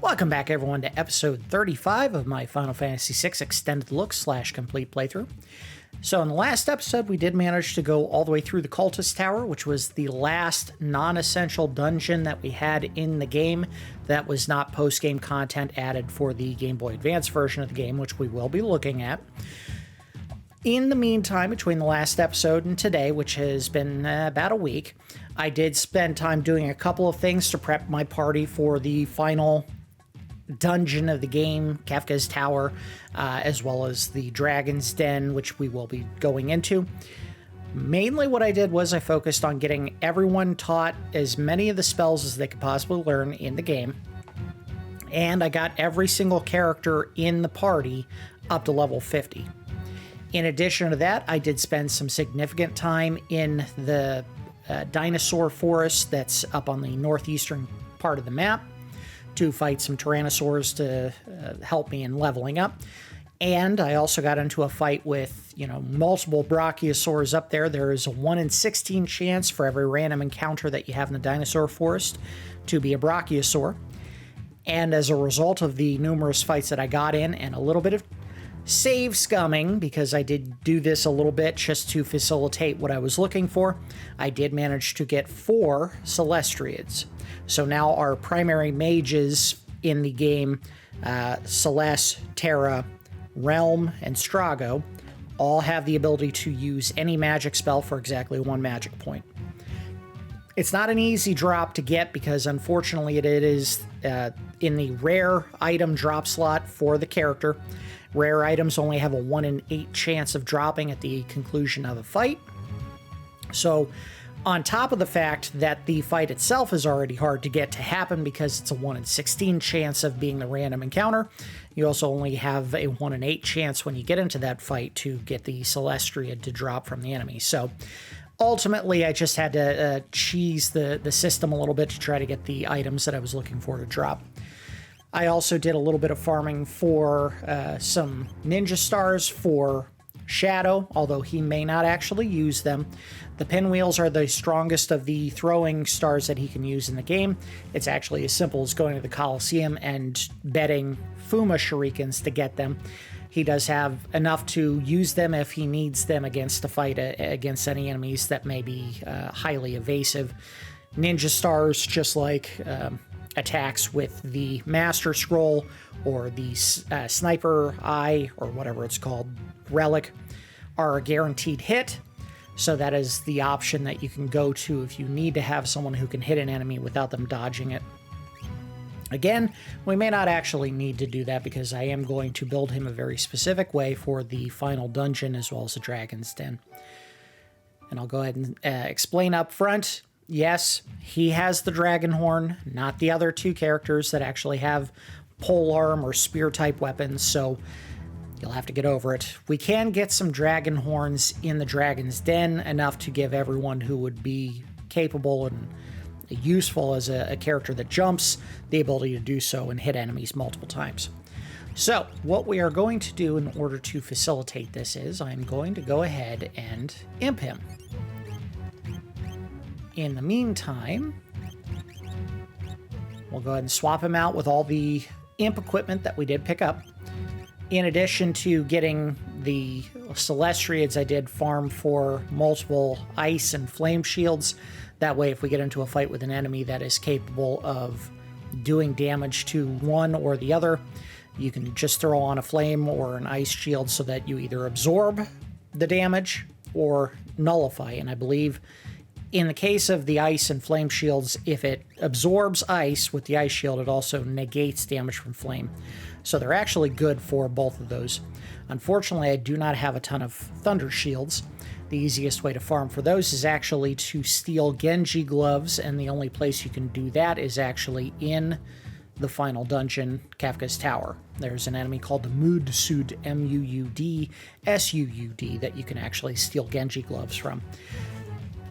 Welcome back, everyone, to episode 35 of my Final Fantasy VI Extended Look / Complete Playthrough. So in the last episode, we did manage to go all the way through the Cultist Tower, which was the last non-essential dungeon that we had in the game that was not post-game content added for the Game Boy Advance version of the game, which we will be looking at. In the meantime, between the last episode and today, which has been about a week, I did spend time doing a couple of things to prep my party for the final dungeon of the game, Kefka's Tower, as well as the Dragon's Den, which we will be going into. Mainly what I did was I focused on getting everyone taught as many of the spells as they could possibly learn in the game, and I got every single character in the party up to level 50. In addition to that, I did spend some significant time in the dinosaur forest that's up on the northeastern part of the map to fight some tyrannosaurs to help me in leveling up. And I also got into a fight with, multiple brachiosaurs up there. There is a 1 in 16 chance for every random encounter that you have in the dinosaur forest to be a brachiosaur. And as a result of the numerous fights that I got in and a little bit of save scumming, because I did do this a little bit just to facilitate what I was looking for, I did manage to get 4 Celestriads. So now our primary mages in the game, Celeste, Terra, Relm, and Strago, all have the ability to use any magic spell for exactly 1 magic point. It's not an easy drop to get because unfortunately it is in the rare item drop slot for the character. Rare items only have a 1 in 8 chance of dropping at the conclusion of a fight. So on top of the fact that the fight itself is already hard to get to happen because it's a 1 in 16 chance of being the random encounter, you also only have a 1 in 8 chance when you get into that fight to get the Celestriad to drop from the enemy. So ultimately, I just had to cheese the system a little bit to try to get the items that I was looking for to drop. I also did a little bit of farming for some ninja stars for Shadow, although he may not actually use them. The pinwheels are the strongest of the throwing stars that he can use in the game. It's actually as simple as going to the Coliseum and betting Fuma shurikens to get them. He does have enough to use them if he needs them against a fight against any enemies that may be highly evasive. Ninja stars, just like attacks with the Master Scroll or the Sniper Eye, or whatever it's called, Relic, are a guaranteed hit. So that is the option that you can go to if you need to have someone who can hit an enemy without them dodging it. Again, we may not actually need to do that because I am going to build him a very specific way for the final dungeon as well as the Dragon's Den. And I'll go ahead and explain up front. Yes, he has the dragon horn, not the other 2 characters that actually have polearm or spear type weapons, so you'll have to get over it. We can get some dragon horns in the Dragon's Den, enough to give everyone who would be capable and useful as a character that jumps the ability to do so and hit enemies multiple times. So what we are going to do in order to facilitate this is I'm going to go ahead and imp him. In the meantime, we'll go ahead and swap him out with all the imp equipment that we did pick up. In addition to getting the Celestriads, I did farm for multiple ice and flame shields. That way, if we get into a fight with an enemy that is capable of doing damage to one or the other, you can just throw on a flame or an ice shield so that you either absorb the damage or nullify. And I believe in the case of the ice and flame shields, if it absorbs ice with the ice shield, it also negates damage from flame. So they're actually good for both of those. Unfortunately, I do not have a ton of thunder shields. The easiest way to farm for those is actually to steal Genji gloves, and the only place you can do that is actually in the final dungeon, Kefka's Tower. There's an enemy called the Muud-Suud, Muud-Suud, that you can actually steal Genji gloves from.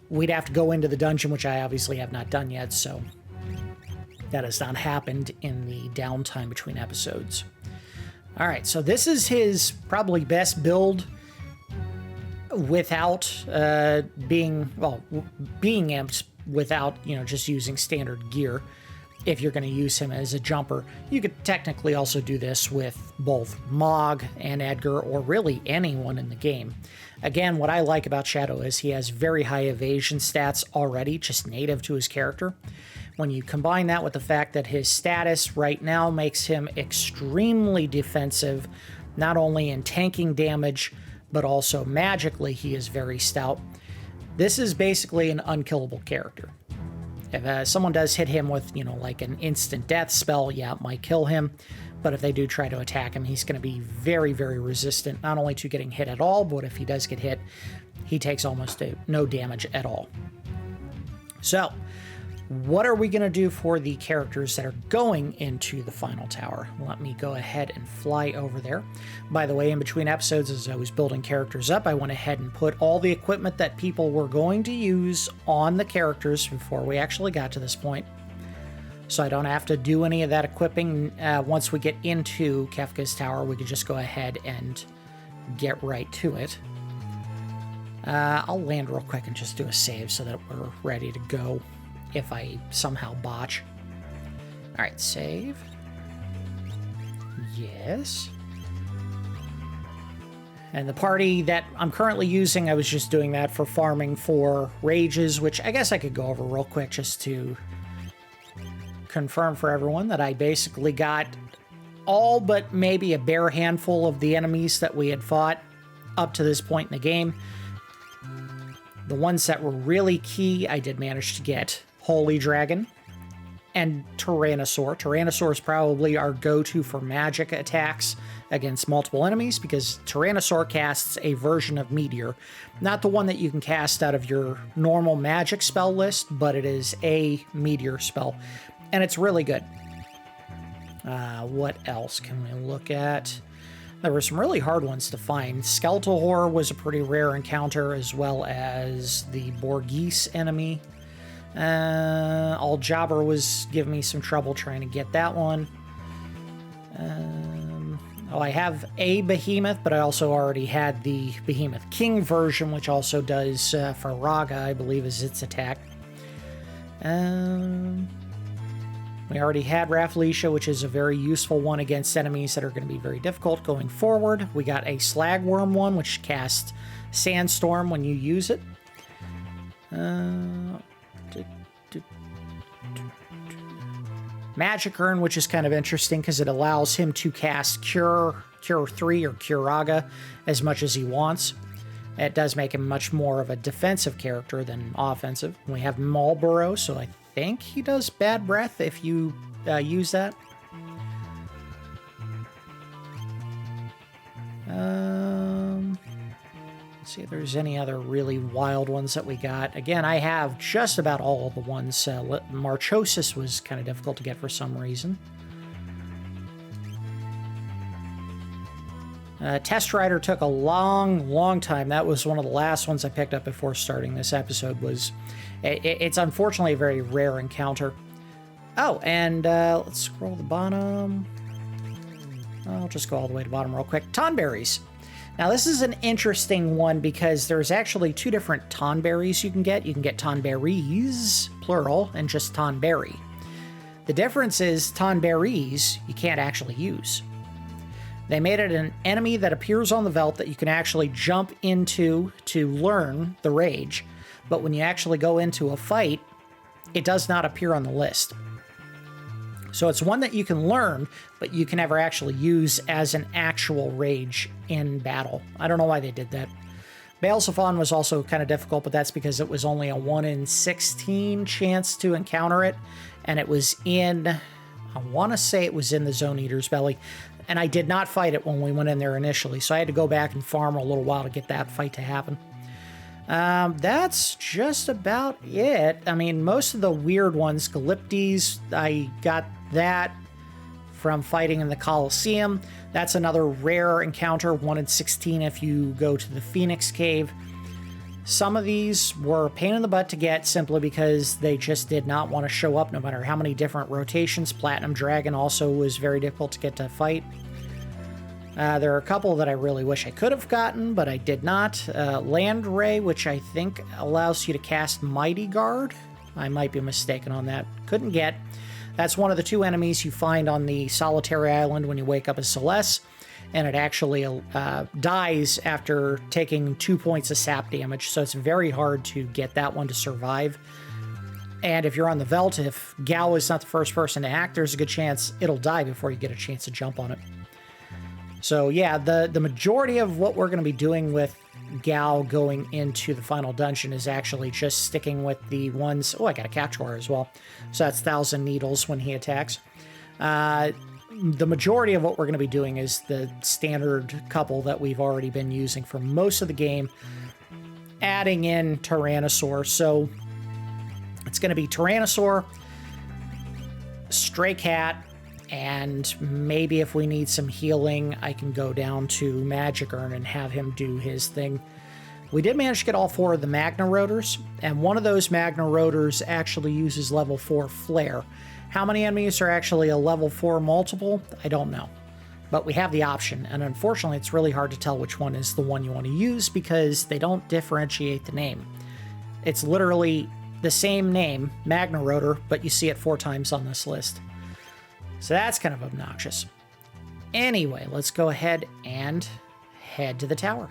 We'd have to go into the dungeon, which I obviously have not done yet, so that has not happened in the downtime between episodes. All right, so this is his probably best build without being amped, without, just using standard gear. if you're going to use him as a jumper. You could technically also do this with both Mog and Edgar, or really anyone in the game. Again, what I like about Shadow is he has very high evasion stats already, just native to his character. When you combine that with the fact that his status right now makes him extremely defensive, not only in tanking damage, but also magically he is very stout. This is basically an unkillable character. If someone does hit him with, like an instant death spell, yeah, it might kill him. But if they do try to attack him, he's going to be very, very resistant, not only to getting hit at all, but if he does get hit, he takes almost no damage at all. So, what are we going to do for the characters that are going into the final tower? Let me go ahead and fly over there. By the way, in between episodes, as I was building characters up, I went ahead and put all the equipment that people were going to use on the characters before we actually got to this point. So I don't have to do any of that equipping. Once we get into Kefka's tower, we could just go ahead and get right to it. I'll land real quick and just do a save so that we're ready to go if I somehow botch. All right, save. Yes. And the party that I'm currently using, I was just doing that for farming for rages, which I guess I could go over real quick just to confirm for everyone that I basically got all but maybe a bare handful of the enemies that we had fought up to this point in the game. The ones that were really key, I did manage to get Holy Dragon and Tyrannosaur. Tyrannosaur is probably our go-to for magic attacks against multiple enemies because Tyrannosaur casts a version of Meteor. Not the one that you can cast out of your normal magic spell list, but it is a Meteor spell. And it's really good. What else can we look at? There were some really hard ones to find. Skeletal Horror was a pretty rare encounter, as well as the Borghese enemy. Aljabber was giving me some trouble trying to get that one. I have a Behemoth, but I also already had the Behemoth King version, which also does Faraga, I believe, is its attack. We already had Rafflesia, which is a very useful one against enemies that are going to be very difficult going forward. We got a Slagworm one, which casts Sandstorm when you use it. Magic Urn, which is kind of interesting because it allows him to cast Cure 3 or Curaga as much as he wants. It does make him much more of a defensive character than offensive. We have Marlborough, so I think he does Bad Breath if you use that. Let's see if there's any other really wild ones that we got. Again, I have just about all of the ones. Marchosis was kind of difficult to get for some reason. Test Rider took a long time. That was one of the last ones I picked up before starting this episode. It's unfortunately a very rare encounter. Oh, and let's scroll to the bottom. I'll just go all the way to the bottom real quick. Tonberries. Now, this is an interesting one because there's actually two different Tonberries you can get. You can get Tonberries, plural, and just Tonberry. The difference is Tonberries you can't actually use. They made it an enemy that appears on the Veldt that you can actually jump into to learn the rage, but when you actually go into a fight, it does not appear on the list. So it's one that you can learn, but you can never actually use as an actual rage in battle. I don't know why they did that. Baelzephon was also kind of difficult, but that's because it was only a 1 in 16 chance to encounter it, and it was in, I want to say it was in the Zone Eater's belly, and I did not fight it when we went in there initially, so I had to go back and farm a little while to get that fight to happen. That's just about it. I mean, most of the weird ones, Galiptes, I got that from fighting in the Colosseum. That's another rare encounter, 1 in 16 if you go to the Phoenix Cave. Some of these were a pain in the butt to get simply because they just did not want to show up no matter how many different rotations. Platinum Dragon also was very difficult to get to fight. There are a couple that I really wish I could have gotten, but I did not. Land Ray, which I think allows you to cast Mighty Guard. I might be mistaken on that. Couldn't get. That's one of the 2 enemies you find on the solitary island when you wake up as Celeste, and it actually dies after taking 2 points of sap damage, so it's very hard to get that one to survive. And if you're on the Veld, if Gao is not the first person to act, there's a good chance it'll die before you get a chance to jump on it. So yeah, the majority of what we're going to be doing with Gao going into the final dungeon is actually just sticking with the ones... Oh, I got a capture as well. So that's 1,000 needles when he attacks. The majority of what we're going to be doing is the standard couple that we've already been using for most of the game, adding in Tyrannosaur. So it's going to be Tyrannosaur, Stray Cat, and maybe if we need some healing, I can go down to Magic Urn and have him do his thing. We did manage to get all 4 of the Magna Rotors, and one of those Magna Rotors actually uses level 4 Flare. How many enemies are actually a level 4 multiple? I don't know. But we have the option, and unfortunately it's really hard to tell which one is the one you want to use because they don't differentiate the name. It's literally the same name, Magna Rotor, but you see it 4 times on this list. So that's kind of obnoxious. Anyway, let's go ahead and head to the tower.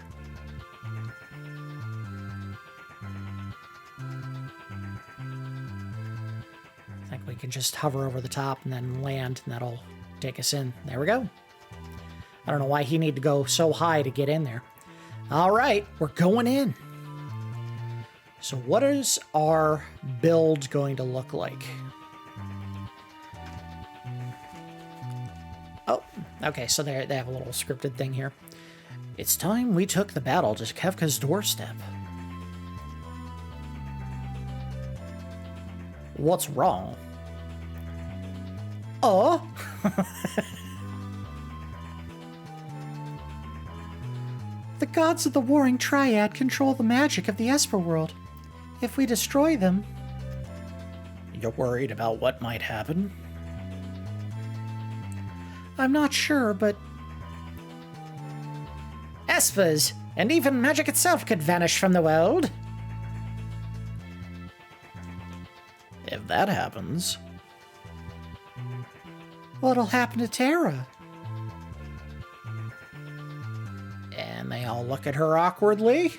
I think we can just hover over the top and then land, and that'll take us in. There we go. I don't know why he needed to go so high to get in there. All right, we're going in. So what is our build going to look like? Oh, okay, so they have a little scripted thing here. It's time we took the battle to Kefka's doorstep. What's wrong? Oh? The gods of the Warring Triad control the magic of the Esper world. If we destroy them... You're worried about what might happen? I'm not sure, but... Espers, and even magic itself could vanish from the world. If that happens... What'll happen to Terra? And they all look at her awkwardly.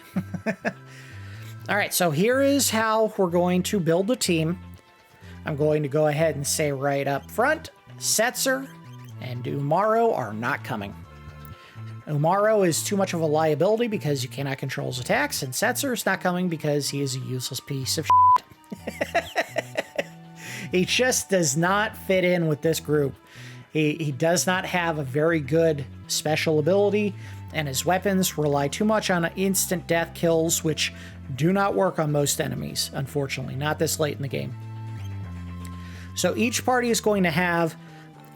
Alright, so here is how we're going to build a team. I'm going to go ahead and say right up front, Setzer and Umaro are not coming. Umaro is too much of a liability because you cannot control his attacks, and Setzer is not coming because he is a useless piece of shit. He just does not fit in with this group. He does not have a very good special ability, and his weapons rely too much on instant death kills, which do not work on most enemies, unfortunately, not this late in the game. So each party is going to have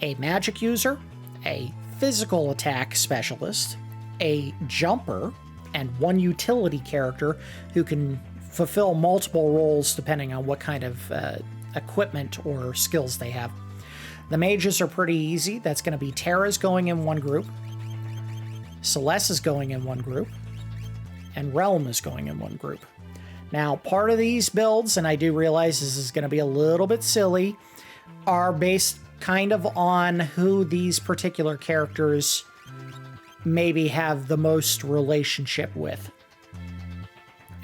a magic user, a physical attack specialist, a jumper, and one utility character who can fulfill multiple roles depending on what kind of equipment or skills they have. The mages are pretty easy. That's going to be Terra's going in one group, Celeste is going in one group, and Relm is going in one group. Now, part of these builds, and I do realize this is going to be a little bit silly, are based kind of on who these particular characters maybe have the most relationship with.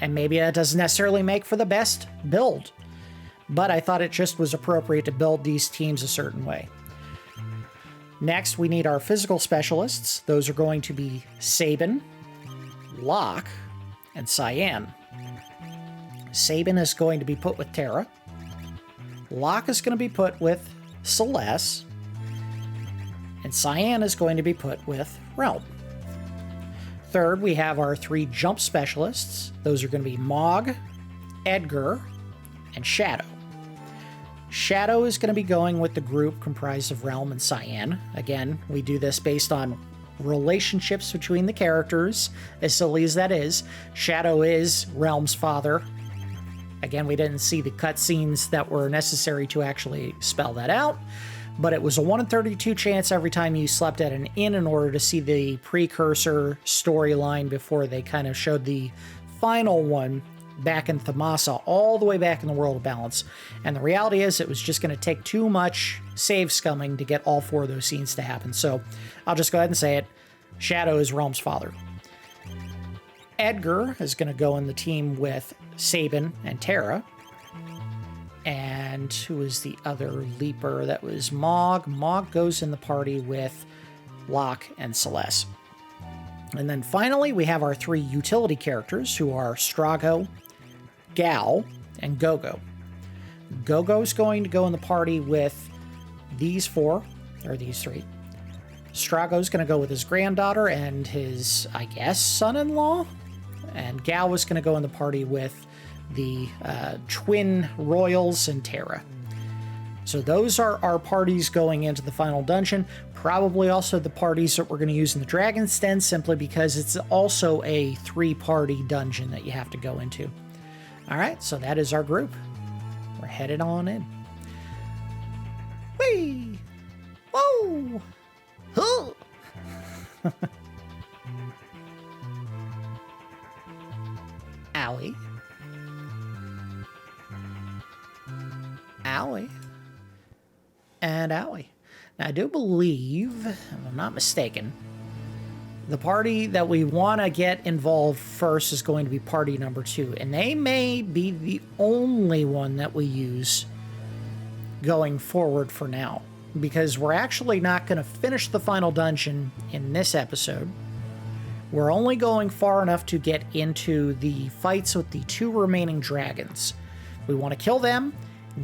And maybe that doesn't necessarily make for the best build, but I thought it just was appropriate to build these teams a certain way. Next, we need our physical specialists. Those are going to be Sabin, Locke, and Cyan. Sabin is going to be put with Terra. Locke is going to be put with Celeste. And Cyan is going to be put with Relm. Third, we have our 3 jump specialists. Those are going to be Mog, Edgar, and Shadow. Shadow is going to be going with the group comprised of Relm and Cyan. Again, we do this based on relationships between the characters, as silly as that is. Shadow is Relm's father. Again, we didn't see the cutscenes that were necessary to actually spell that out, but it was a 1 in 32 chance every time you slept at an inn in order to see the precursor storyline before they kind of showed the final one back in Thamasa, all the way back in the World of Balance. And the reality is it was just going to take too much save scumming to get all 4 of those scenes to happen. So I'll just go ahead and say it. Shadow is Relm's father. Edgar is going to go in the team with Sabin and Terra. And who is the other leaper? That was Mog. Mog goes in the party with Locke and Celeste. And then finally, we have our 3 utility characters, who are Strago, Gal, and Gogo. Gogo's going to go in the party with these 4, or these 3. Strago's going to go with his granddaughter and his, I guess, son-in-law. And Gal was going to go in the party with the twin royals and Terra. So those are our parties going into the final dungeon. Probably also the parties that we're going to use in the Dragon's Den, simply because it's also a 3-party dungeon that you have to go into. All right, so that is our group. We're headed on in. Whee! Whoa! Huh! Owie. Owie. And owie. Now, I do believe, if I'm not mistaken, the party that we want to get involved first is going to be party number 2. And they may be the only one that we use going forward for now. Because we're actually not going to finish the final dungeon in this episode. We're only going far enough to get into the fights with the 2 remaining dragons. We want to kill them,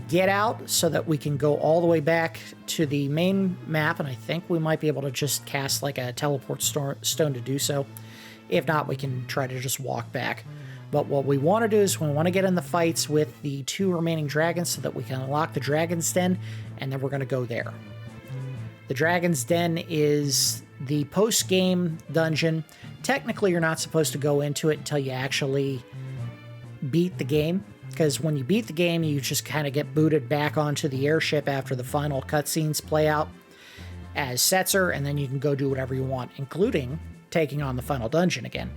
get out so that we can go all the way back to the main map, and I think we might be able to just cast like a teleport stone to do so. If not, we can try to just walk back. But what we want to do is we want to get in the fights with the 2 remaining dragons so that we can unlock the Dragon's Den, and then we're going to go there. The Dragon's Den is the post-game dungeon. Technically, you're not supposed to go into it until you actually beat the game, because when you beat the game, you just kind of get booted back onto the airship after the final cutscenes play out as Setzer, and then you can go do whatever you want, including taking on the final dungeon again.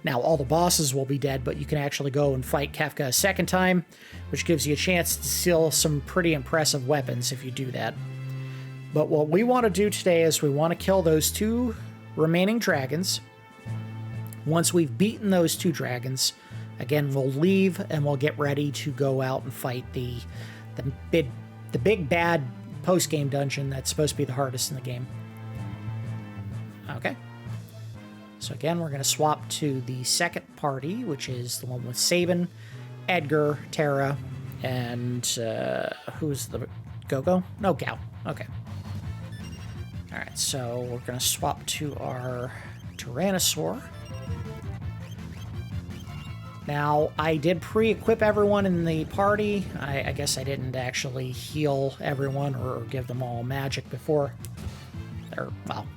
Now, all the bosses will be dead, but you can actually go and fight Kefka a second time, which gives you a chance to steal some pretty impressive weapons if you do that. But what we want to do today is we want to kill those 2 remaining dragons. Once we've beaten those 2 dragons, again, we'll leave and we'll get ready to go out and fight the big bad post-game dungeon that's supposed to be the hardest in the game. Okay. So again, we're going to swap to the second party, which is the one with Sabin, Edgar, Terra, and who's the Gogo? No, Gal. Okay. All right, so we're going to swap to our Tyrannosaur. Now, I did pre-equip everyone in the party. I guess I didn't actually heal everyone or give them all magic before. Or, well,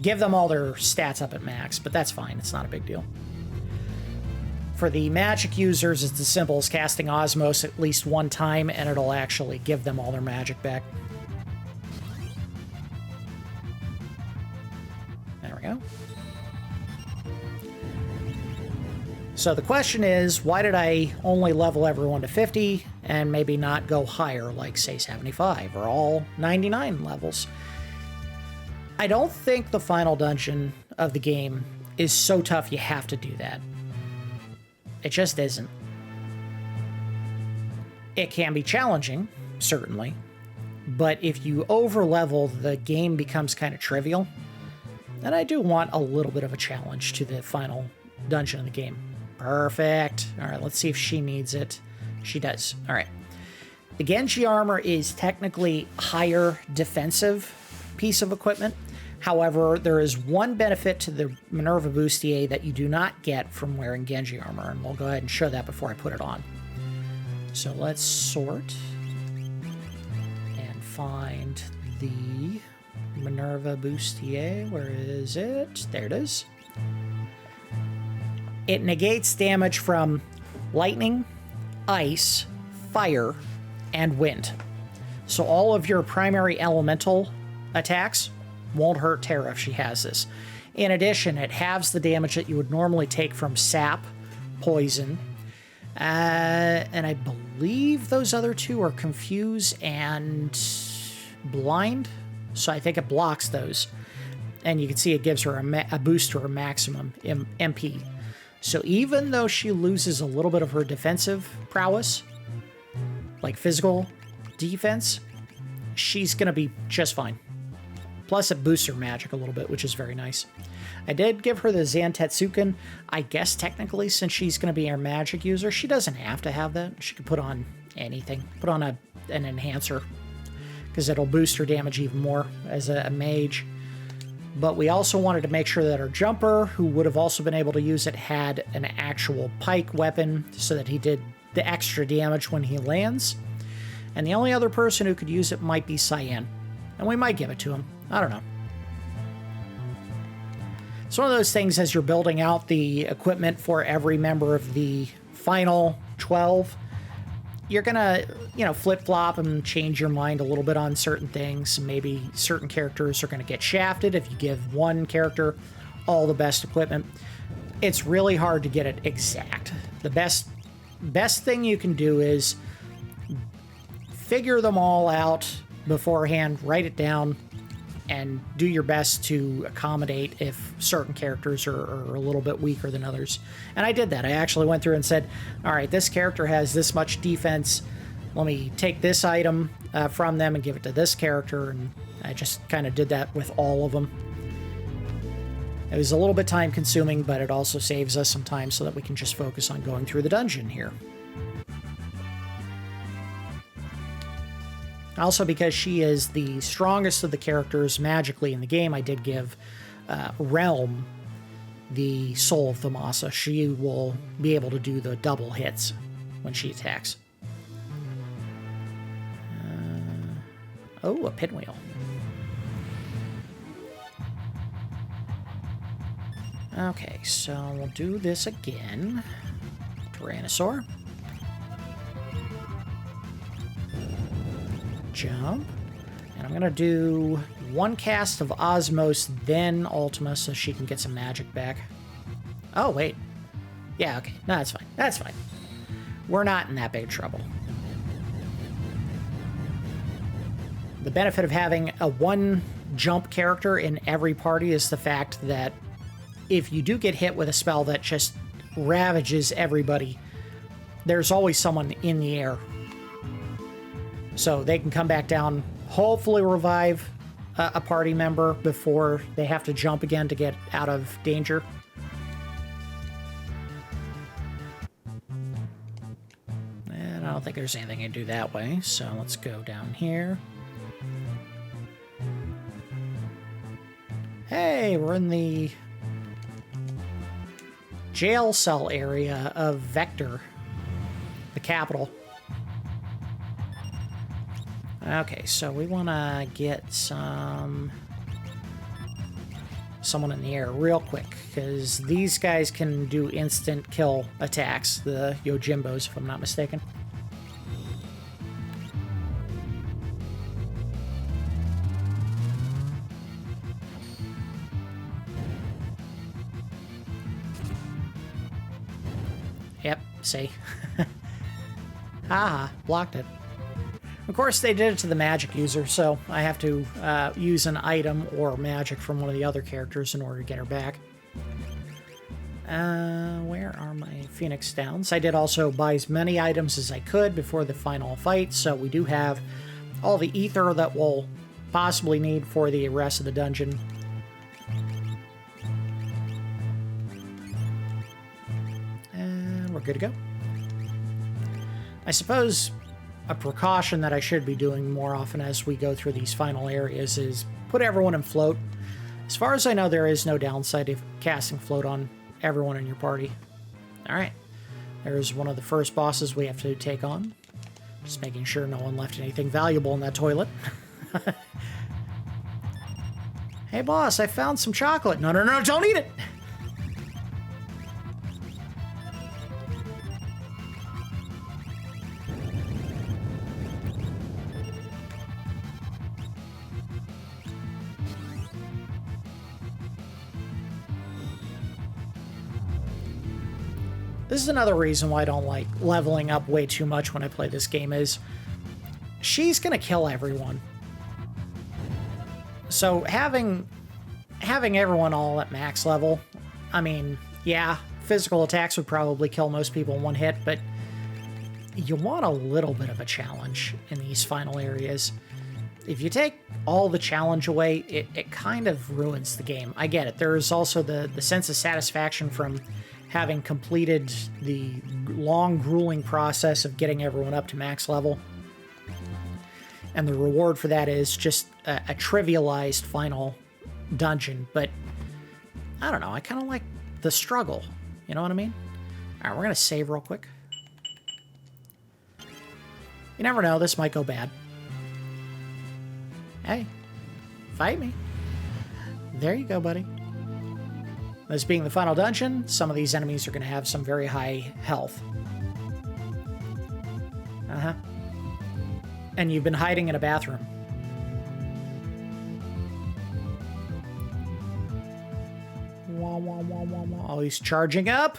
give them all their stats up at max, but that's fine. It's not a big deal. For the magic users, it's as simple as casting Osmos at least 1 time, and it'll actually give them all their magic back. There we go. So the question is, why did I only level everyone to 50 and maybe not go higher, like, say, 75 or all 99 levels? I don't think the final dungeon of the game is so tough you have to do that. It just isn't. It can be challenging, certainly, but if you over-level, the game becomes kind of trivial, and I do want a little bit of a challenge to the final dungeon of the game. Perfect. All right, let's see if she needs it. She does. All right. The Genji armor is technically higher defensive piece of equipment. However, there is one benefit to the Minerva Bustier that you do not get from wearing Genji armor, and we'll go ahead and show that before I put it on. So let's sort and find the Minerva Bustier. Where is it? There it is. It negates damage from lightning, ice, fire, and wind. So all of your primary elemental attacks won't hurt Terra if she has this. In addition, it halves the damage that you would normally take from sap, poison, And I believe those other two are confuse and blind. So I think it blocks those. And you can see it gives her a boost to her maximum MP. So even though she loses a little bit of her defensive prowess, like physical defense, she's going to be just fine. Plus it boosts her magic a little bit, which is very nice. I did give her the Zantetsuken. I guess technically, since she's going to be our magic user, she doesn't have to have that. She could put on anything. Put on an enhancer, because it'll boost her damage even more as a mage. But we also wanted to make sure that our jumper, who would have also been able to use it, had an actual pike weapon so that he did the extra damage when he lands. And the only other person who could use it might be Cyan. And we might give it to him. I don't know. It's one of those things as you're building out the equipment for every member of the final 12, you're going to, flip-flop and change your mind a little bit on certain things. Maybe certain characters are going to get shafted if you give one character all the best equipment. It's really hard to get it exact. The best thing you can do is figure them all out beforehand, write it down, and do your best to accommodate if certain characters are a little bit weaker than others. And I did that. I actually went through and said, all right, this character has this much defense. Let me take this item from them and give it to this character. And I just kind of did that with all of them. It was a little bit time consuming, but it also saves us some time so that we can just focus on going through the dungeon here. Also, because she is the strongest of the characters magically in the game, I did give Relm the Soul of Thamasa. She will be able to do the double hits when she attacks. Oh, a pinwheel. Okay, so we'll do this again. Tyrannosaur. Jump. And I'm going to do one cast of Osmos, then Ultima, so she can get some magic back. Oh, wait. Yeah, okay. No, that's fine. That's fine. We're not in that big trouble. The benefit of having a one jump character in every party is the fact that if you do get hit with a spell that just ravages everybody, there's always someone in the air. So they can come back down, hopefully revive a party member before they have to jump again to get out of danger. And I don't think there's anything I can do that way, so let's go down here. Hey, we're in the jail cell area of Vector, the capital. Okay, so we want to get someone in the air real quick, because these guys can do instant kill attacks, the Yojimbos, if I'm not mistaken. Yep, see? Haha, blocked it. Of course, they did it to the magic user, so I have to use an item or magic from one of the other characters in order to get her back. Where are my Phoenix Downs? I did also buy as many items as I could before the final fight, so we do have all the ether that we'll possibly need for the rest of the dungeon. And we're good to go. I suppose a precaution that I should be doing more often as we go through these final areas is put everyone in float. As far as I know, there is no downside of casting float on everyone in your party. Alright, there's one of the first bosses we have to take on. Just making sure no one left anything valuable in that toilet. Hey boss, I found some chocolate. No, don't eat it! This is another reason why I don't like leveling up way too much when I play this game is she's gonna kill everyone. So having everyone all at max level, I mean, yeah, physical attacks would probably kill most people in one hit, but you want a little bit of a challenge in these final areas. If you take all the challenge away, it kind of ruins the game. I get it. There is also the sense of satisfaction from having completed the long, grueling process of getting everyone up to max level. And the reward for that is just a trivialized final dungeon. But I don't know. I kind of like the struggle. You know what I mean? All right, we're going to save real quick. You never know. This might go bad. Hey, fight me. There you go, buddy. This being the final dungeon, some of these enemies are going to have some very high health. Uh-huh. And you've been hiding in a bathroom. Wah, wah, wah, wah, wah. Oh, he's charging up.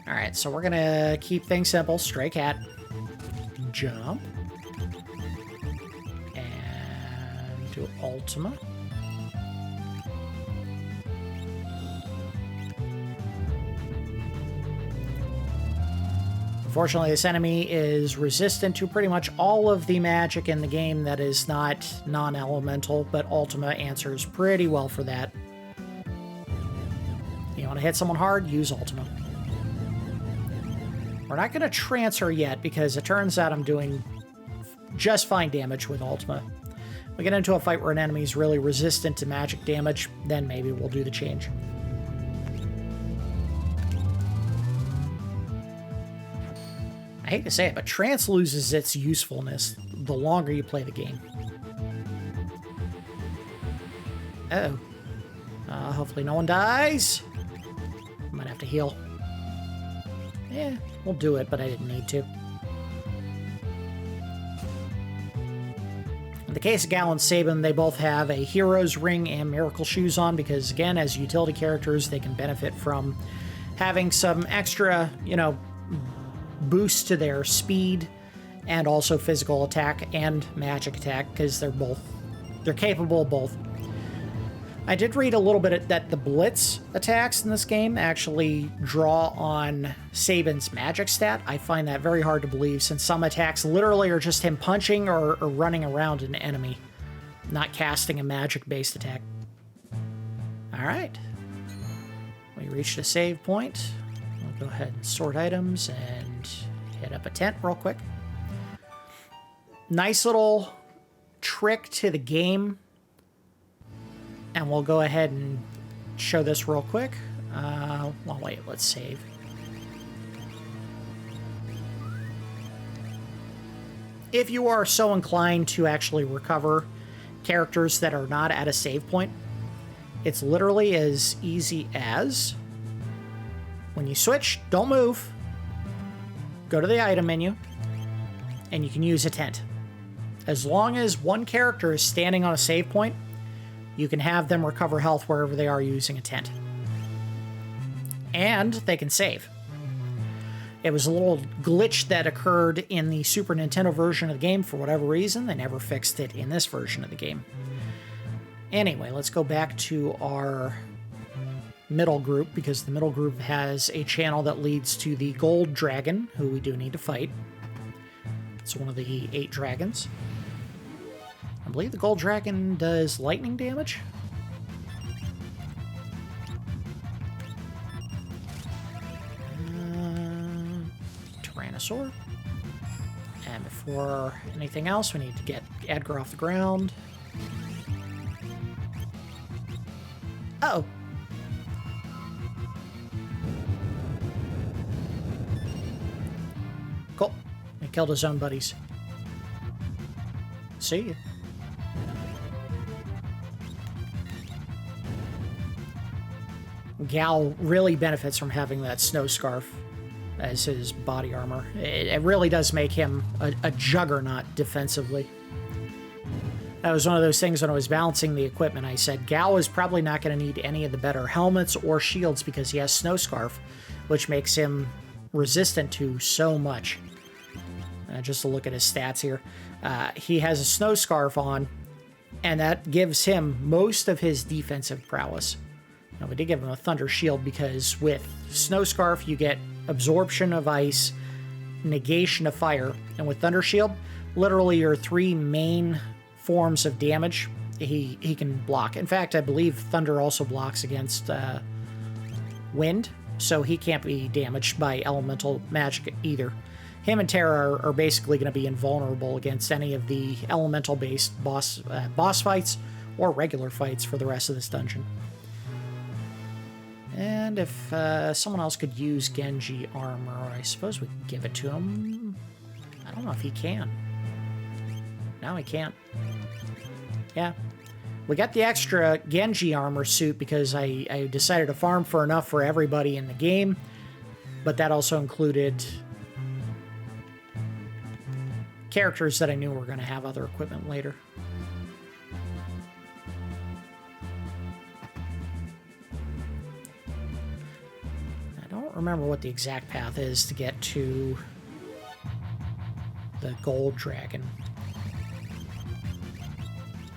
All right, so we're going to keep things simple. Stray cat. Jump. And do Ultima. Unfortunately, this enemy is resistant to pretty much all of the magic in the game that is not non-elemental, but Ultima answers pretty well for that. You want to hit someone hard? Use Ultima. We're not going to transfer yet because it turns out I'm doing just fine damage with Ultima. We get into a fight where an enemy is really resistant to magic damage, then maybe we'll do the change. I hate to say it, but trance loses its usefulness the longer you play the game. Uh-oh. Hopefully no one dies. Might have to heal. Yeah, we'll do it, but I didn't need to. In the case of Gal and Sabin, they both have a Hero's Ring and Miracle Shoes on because, again, as utility characters, they can benefit from having some extra, you know, boost to their speed and also physical attack and magic attack because they're capable of both. I did read a little bit that the blitz attacks in this game actually draw on Sabin's magic stat. I find that very hard to believe since some attacks literally are just him punching or running around an enemy, not casting a magic-based attack. All right. We reached a save point. We'll go ahead and sort items and hit up a tent real quick. Nice little trick to the game. And we'll go ahead and show this real quick. Well, wait, let's save. If you are so inclined to actually recover characters that are not at a save point, it's literally as easy as when you switch, don't move, go to the item menu, and you can use a tent. As long as one character is standing on a save point, you can have them recover health wherever they are using a tent. And they can save. It was a little glitch that occurred in the Super Nintendo version of the game for whatever reason. They never fixed it in this version of the game. Anyway, let's go back to our middle group because the middle group has a channel that leads to the gold dragon, who we do need to fight. It's one of the 8 dragons. I believe the gold dragon does lightning damage. Tyrannosaur. And before anything else, we need to get Edgar off the ground. Uh-oh. Cool. He killed his own buddies. See ya. Gal really benefits from having that snow scarf as his body armor. It really does make him a juggernaut defensively. That was one of those things when I was balancing the equipment. I said Gal is probably not going to need any of the better helmets or shields because he has Snow Scarf, which makes him resistant to so much. Just to look at his stats here. He has a Snow Scarf on, and that gives him most of his defensive prowess. Now, we did give him a Thunder Shield because with Snow Scarf, you get absorption of ice, negation of fire, and with Thunder Shield, literally your three main forms of damage he can block. In fact, I believe Thunder also blocks against wind, so he can't be damaged by elemental magic either. Him and Terra are basically going to be invulnerable against any of the elemental-based boss fights or regular fights for the rest of this dungeon. And if someone else could use Genji armor, I suppose we could give it to him. I don't know if he can. No, he can't. Yeah. We got the extra Genji armor suit because I decided to farm for enough for everybody in the game, but that also included characters that I knew were going to have other equipment later. I don't remember what the exact path is to get to the gold dragon.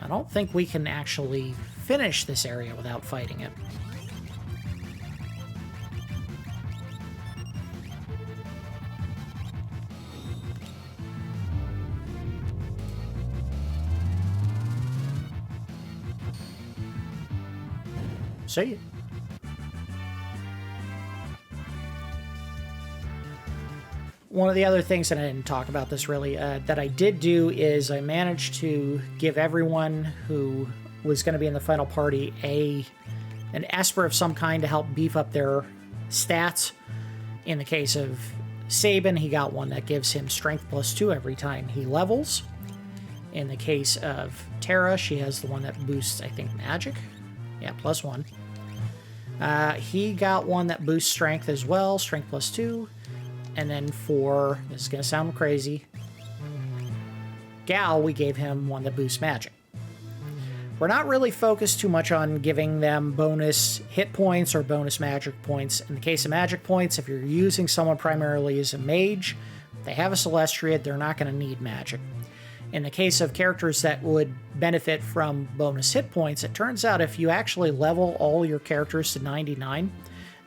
I don't think we can actually finish this area without fighting it. See ya. One of the other things that I didn't talk about this really, that I did do is I managed to give everyone who was going to be in the final party an Esper of some kind to help beef up their stats. In the case of Sabin, he got one that gives him strength +2 every time he levels. In the case of Terra, she has the one that boosts, I think, magic. Yeah, +1. He got one that boosts strength as well, strength +2. And then for, this is going to sound crazy, Gal, we gave him one that boosts magic. We're not really focused too much on giving them bonus hit points or bonus magic points. In the case of magic points, if you're using someone primarily as a mage, they have a Celestiate, they're not going to need magic. In the case of characters that would benefit from bonus hit points, it turns out if you actually level all your characters to 99,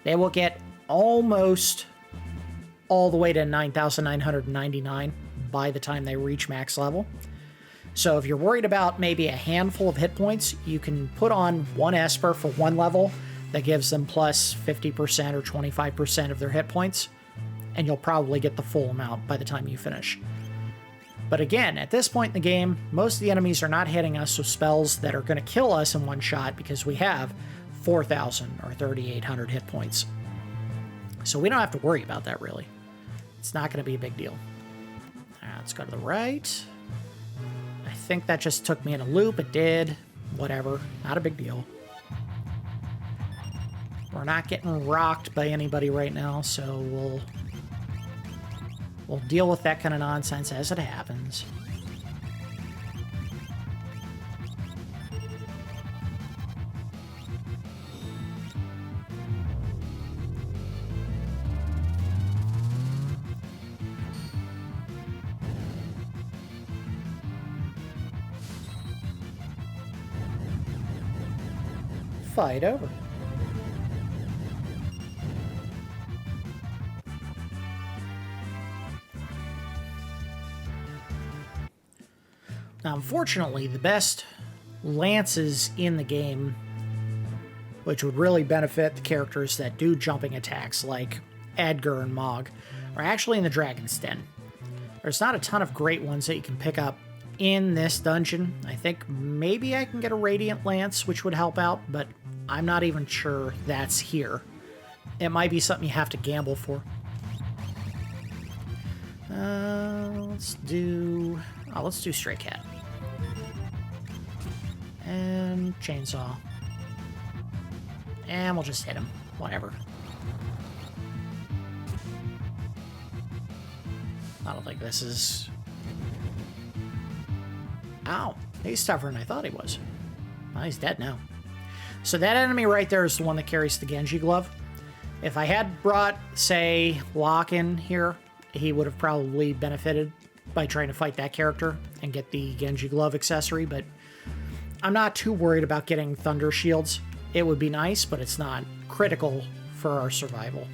they will get almost all the way to 9,999 by the time they reach max level. So if you're worried about maybe a handful of hit points, you can put on one Esper for one level that gives them plus 50% or 25% of their hit points, and you'll probably get the full amount by the time you finish. But again, at this point in the game, most of the enemies are not hitting us with spells that are going to kill us in one shot because we have 4,000 or 3,800 hit points. So we don't have to worry about that really. It's not going to be a big deal. All right, let's go to the right. I think that just took me in a loop. It did. Whatever. Not a big deal. We're not getting rocked by anybody right now, so we'll deal with that kind of nonsense as it happens. Fight over. Now, unfortunately, the best lances in the game, which would really benefit the characters that do jumping attacks like Edgar and Mog, are actually in the Dragon's Den. There's not a ton of great ones that you can pick up in this dungeon. I think maybe I can get a Radiant Lance, which would help out, but I'm not even sure that's here. It might be something you have to gamble for. Let's do Stray Cat. And Chainsaw. And we'll just hit him. Whatever. I don't think this is... Ow. He's tougher than I thought he was. Well, he's dead now. So that enemy right there is the one that carries the Genji glove. If I had brought, say, Locke in here, he would have probably benefited by trying to fight that character and get the Genji glove accessory, but I'm not too worried about getting Thunder Shields. It would be nice, but it's not critical for our survival.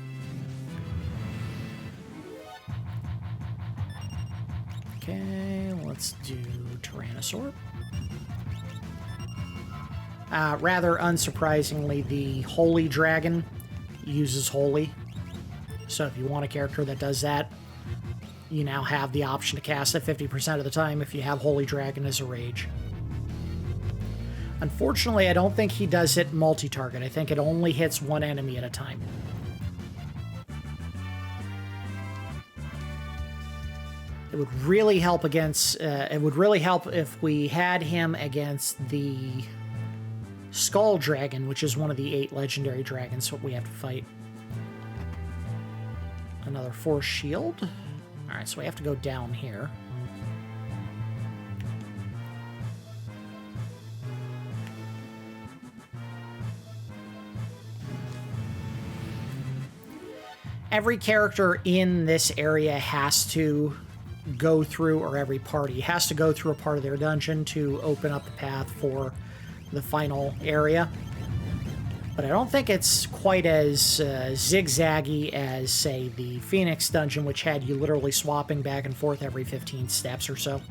Okay, let's do Tyrannosaur. Rather unsurprisingly, the Holy Dragon uses Holy. So if you want a character that does that, you now have the option to cast it 50% of the time if you have Holy Dragon as a rage. Unfortunately, I don't think he does it multi-target. I think it only hits one enemy at a time. It would really help against... it would really help if we had him against the Skull Dragon, which is one of the 8 legendary dragons that we have to fight. Another Force Shield. Alright, so we have to go down here. Every character in this area has to go through, or every party has to go through a part of their dungeon to open up the path for the final area. But I don't think it's quite as zigzaggy as, say, the Phoenix dungeon, which had you literally swapping back and forth every 15 steps or so.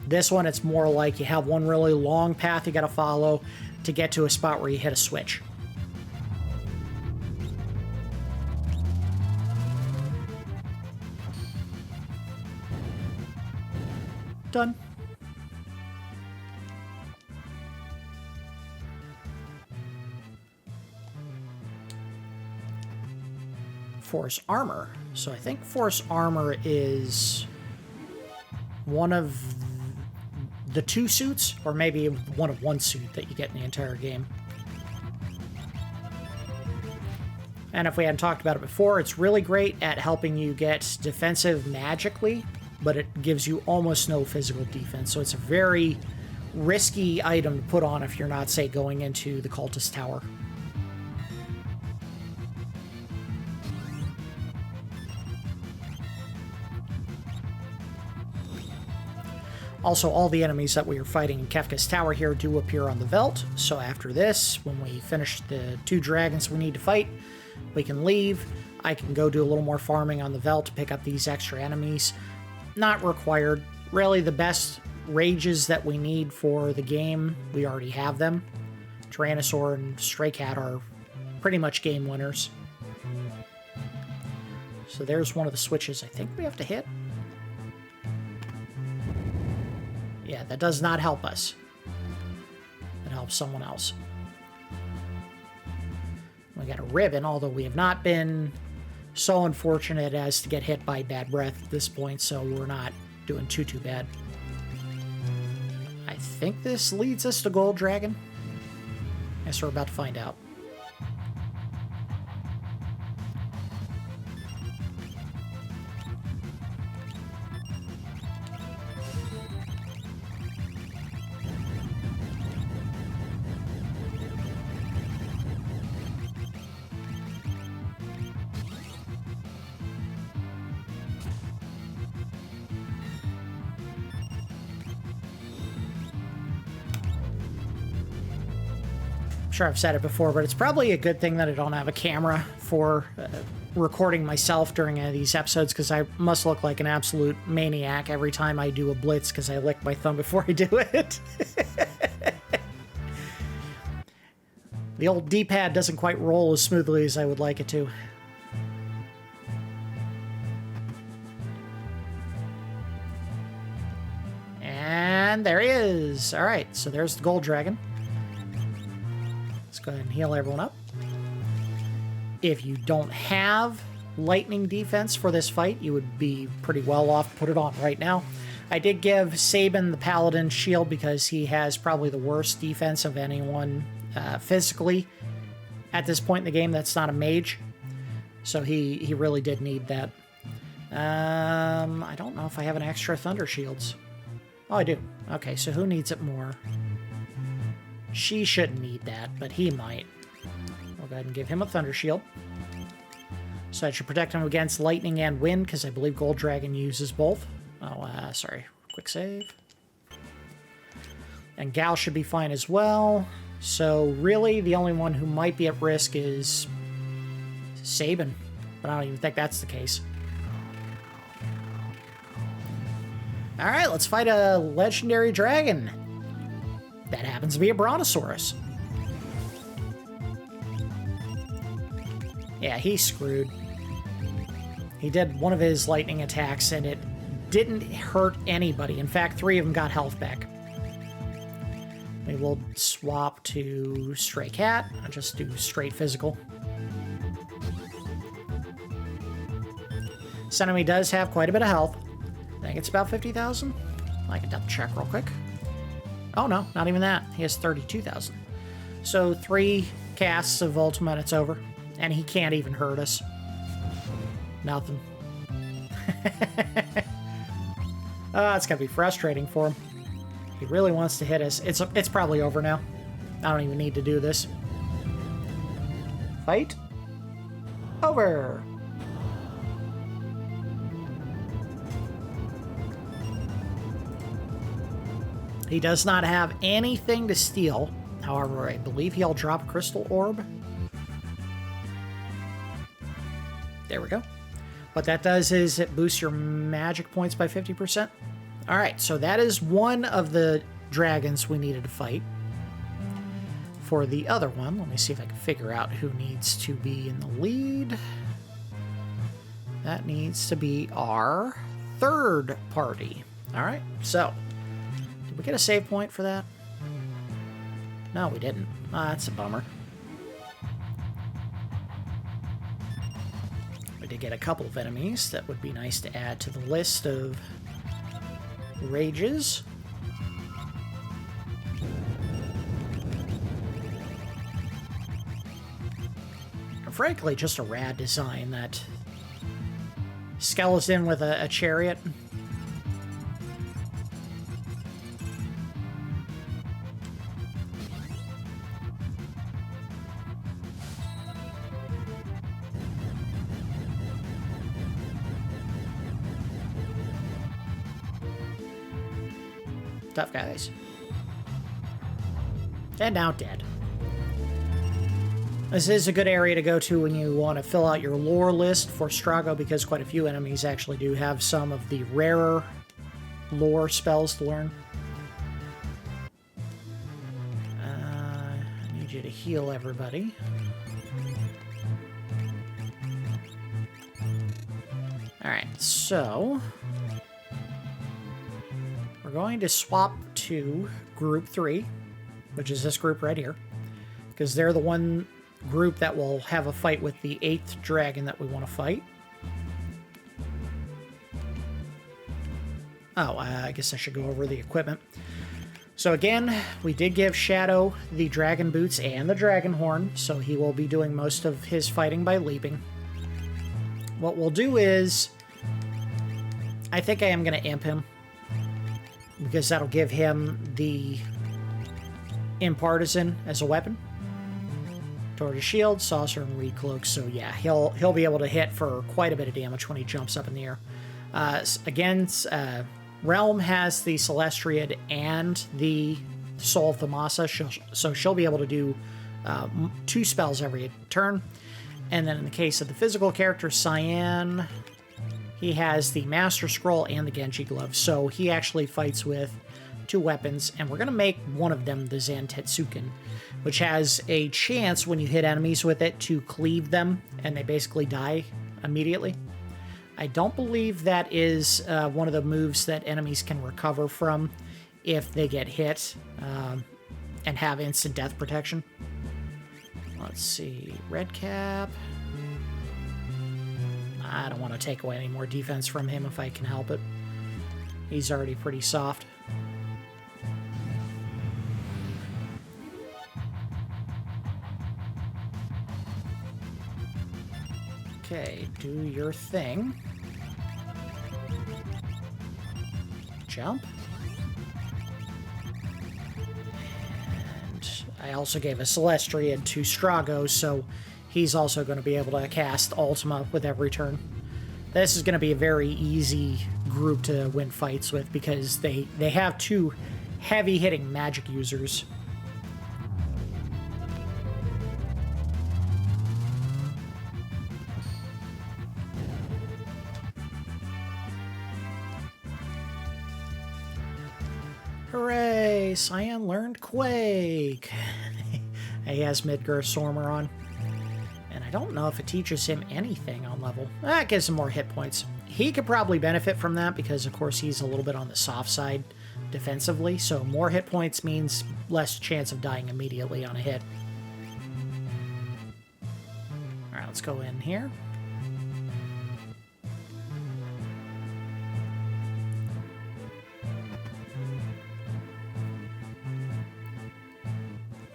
This one, it's more like you have one really long path you gotta follow to get to a spot where you hit a switch. Done. Force Armor. So I think Force Armor is one of the 2 suits, or maybe one of 1 suit that you get in the entire game. And if we hadn't talked about it before, it's really great at helping you get defensive magically, but it gives you almost no physical defense. So it's a very risky item to put on if you're not, say, going into the Cultist Tower. Also, all the enemies that we are fighting in Kefka's Tower here do appear on the Veldt, so after this, when we finish the 2 dragons we need to fight, we can leave. I can go do a little more farming on the Veldt to pick up these extra enemies. Not required. Really, the best rages that we need for the game, we already have them. Tyrannosaur and Stray Cat are pretty much game winners. So there's one of the switches I think we have to hit. Yeah, that does not help us. It helps someone else. We got a ribbon, although we have not been so unfortunate as to get hit by bad breath at this point, so we're not doing too bad. I think this leads us to Gold Dragon. Guess we're about to find out. Sure, I've said it before, but it's probably a good thing that I don't have a camera for recording myself during any of these episodes, because I must look like an absolute maniac every time I do a blitz because I lick my thumb before I do it. The old D-pad doesn't quite roll as smoothly as I would like it to. And there he is. All right, so there's the Gold Dragon. Let's go ahead and heal everyone up. If you don't have lightning defense for this fight, you would be pretty well off to put it on right now. I did give Sabin the Paladin shield because he has probably the worst defense of anyone physically at this point in the game that's not a mage. So he really did need that. I don't know if I have an extra Thunder Shields. Oh, I do. Okay, so who needs it more? She shouldn't need that, but he might. We'll go ahead and give him a Thunder Shield. So that should protect him against lightning and wind, because I believe Gold Dragon uses both. Oh, sorry. Quick save. And Gal should be fine as well. So really, the only one who might be at risk is Sabin. But I don't even think that's the case. Alright, let's fight a legendary dragon. That happens to be a Brontosaurus. Yeah, he's screwed. He did one of his lightning attacks and it didn't hurt anybody. In fact, 3 of them got health back. Maybe we'll swap to Stray Cat and just do straight physical. This enemy does have quite a bit of health. I think it's about 50,000. I can double check real quick. Oh no, not even that. He has 32,000. So 3 casts of ultimate, it's over. And he can't even hurt us. Nothing. It's gonna be frustrating for him. He really wants to hit us. It's probably over now. I don't even need to do this. Fight. Over. He does not have anything to steal. However, I believe he'll drop a crystal orb. There we go. What that does is it boosts your magic points by 50%. Alright, so that is one of the dragons we needed to fight. For the other one, let me see if I can figure out who needs to be in the lead. That needs to be our third party. Alright, so did we get a save point for that? No, we didn't. That's a bummer. We did get a couple of enemies that would be nice to add to the list of rages. And frankly, just a rad design. That skeleton with a chariot. Tough guys. And now dead. This is a good area to go to when you want to fill out your lore list for Strago, because quite a few enemies actually do have some of the rarer lore spells to learn. I need you to heal everybody. Alright, so we're going to swap to group 3, which is this group right here, because they're the one group that will have a fight with the 8th dragon that we want to fight. Oh, I guess I should go over the equipment. So again, we did give Shadow the dragon boots and the dragon horn, so he will be doing most of his fighting by leaping. What we'll do is, I think I am going to imp him, because that'll give him the Impartisan as a weapon. Tortoise Shield, Saucer, and Reed Cloak. So yeah, he'll be able to hit for quite a bit of damage when he jumps up in the air. Again, Relm has the Celestiad and the Soul of Thamasa, so she'll be able to do 2 spells every turn. And then in the case of the physical character, Cyan, he has the Master Scroll and the Genji Glove, so he actually fights with 2 weapons, and we're going to make one of them the Zantetsuken, which has a chance when you hit enemies with it to cleave them, and they basically die immediately. I don't believe that is one of the moves that enemies can recover from if they get hit and have instant death protection. Let's see, Red Cap. I don't want to take away any more defense from him if I can help it. He's already pretty soft. Okay, do your thing. Jump. I also gave a Celestian to Strago, so he's also going to be able to cast Ultima with every turn. This is going to be a very easy group to win fights with because they have two heavy-hitting magic users. Hooray! Cyan learned Quake! He has Midgar Stormer on. And I don't know if it teaches him anything on level. It gives him more hit points. He could probably benefit from that because, of course, he's a little bit on the soft side defensively. So more hit points means less chance of dying immediately on a hit. Alright, let's go in here.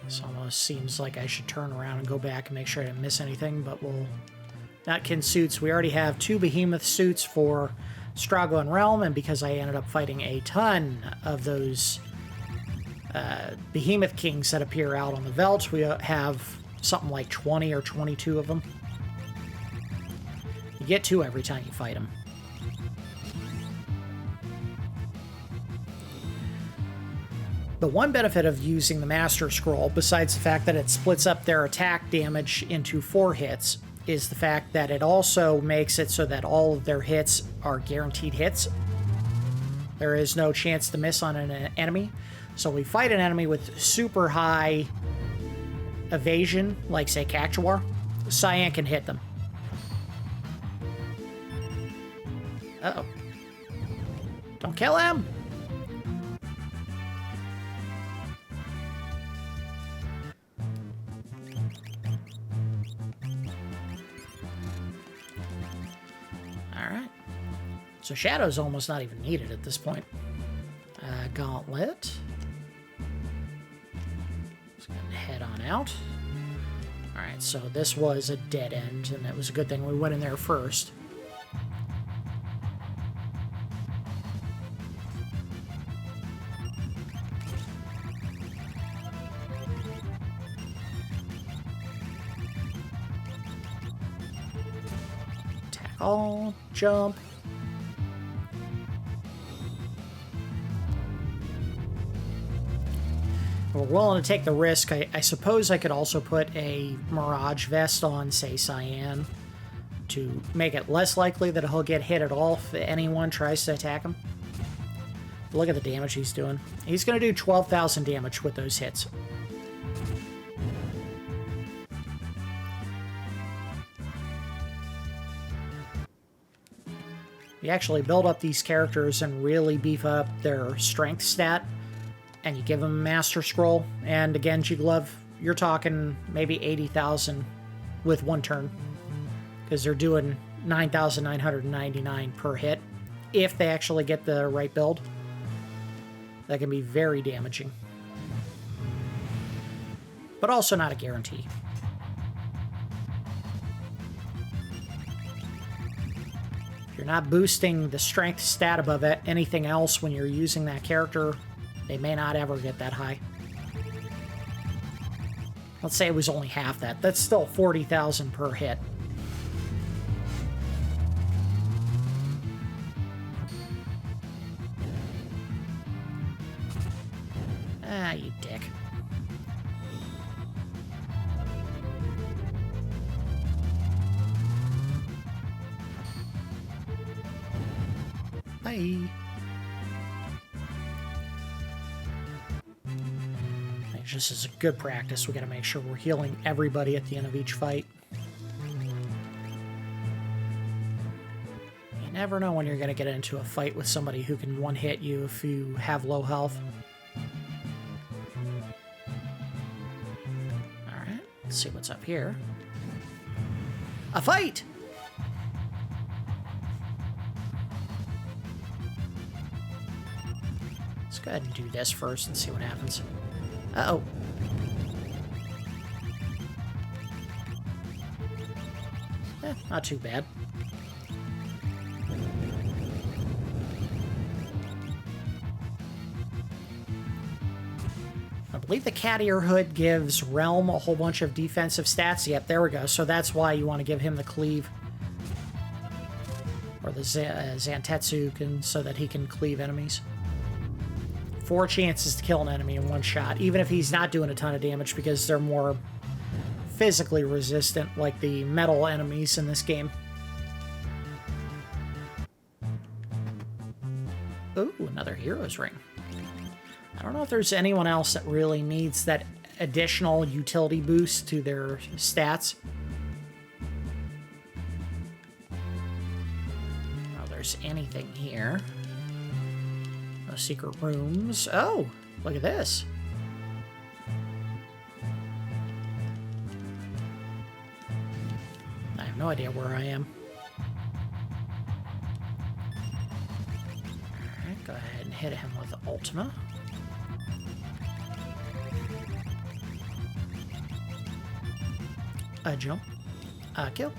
This almost seems like I should turn around and go back and make sure I didn't miss anything, but we'll... Nutkin suits. We already have 2 behemoth suits for Strago and Relm, and because I ended up fighting a ton of those behemoth kings that appear out on the veldt, we have something like 20 or 22 of them. You get 2 every time you fight them. The one benefit of using the Master Scroll, besides the fact that it splits up their attack damage into 4 hits, is the fact that it also makes it so that all of their hits are guaranteed hits. There is no chance to miss on an enemy. So we fight an enemy with super high evasion, like say Cactuar, Cyan can hit them. Uh-oh. Don't kill him! Alright. So Shadow's almost not even needed at this point. Gauntlet. Just gonna head on out. Alright, so this was a dead end, and it was a good thing we went in there first. Tackle, jump. We're willing to take the risk. I suppose I could also put a Mirage Vest on, say, Cyan, to make it less likely that he'll get hit at all if anyone tries to attack him. Look at the damage he's doing. He's going to do 12,000 damage with those hits. You actually build up these characters and really beef up their strength stat, and you give them a Master Scroll, and again, G-Glove, you're talking maybe 80,000 with one turn, because they're doing 9,999 per hit, if they actually get the right build. That can be very damaging. But also not a guarantee. If you're not boosting the strength stat above anything else when you're using that character, they may not ever get that high. Let's say it was only half that. That's still 40,000 per hit. Ah, you dick. Bye. This is a good practice. We got to make sure we're healing everybody at the end of each fight. You never know when you're going to get into a fight with somebody who can one-hit you if you have low health. Alright, let's see what's up here. A fight! Let's go ahead and do this first and see what happens. Uh-oh. Not too bad. believe the cat ear hood gives Relm a whole bunch of defensive stats. Yep, there we go. So that's why you want to give him the cleave. Or the Zantetsu, so that he can cleave enemies. 4 chances to kill an enemy in 1 shot, even if he's not doing a ton of damage because they're more physically resistant, like the metal enemies in this game. Ooh, another hero's ring. I don't know if there's anyone else that really needs that additional utility boost to their stats. Oh, there's anything here. No secret rooms. Oh, look at this. I have no idea where I am. Alright, go ahead and hit him with Ultima. A jump. A kill.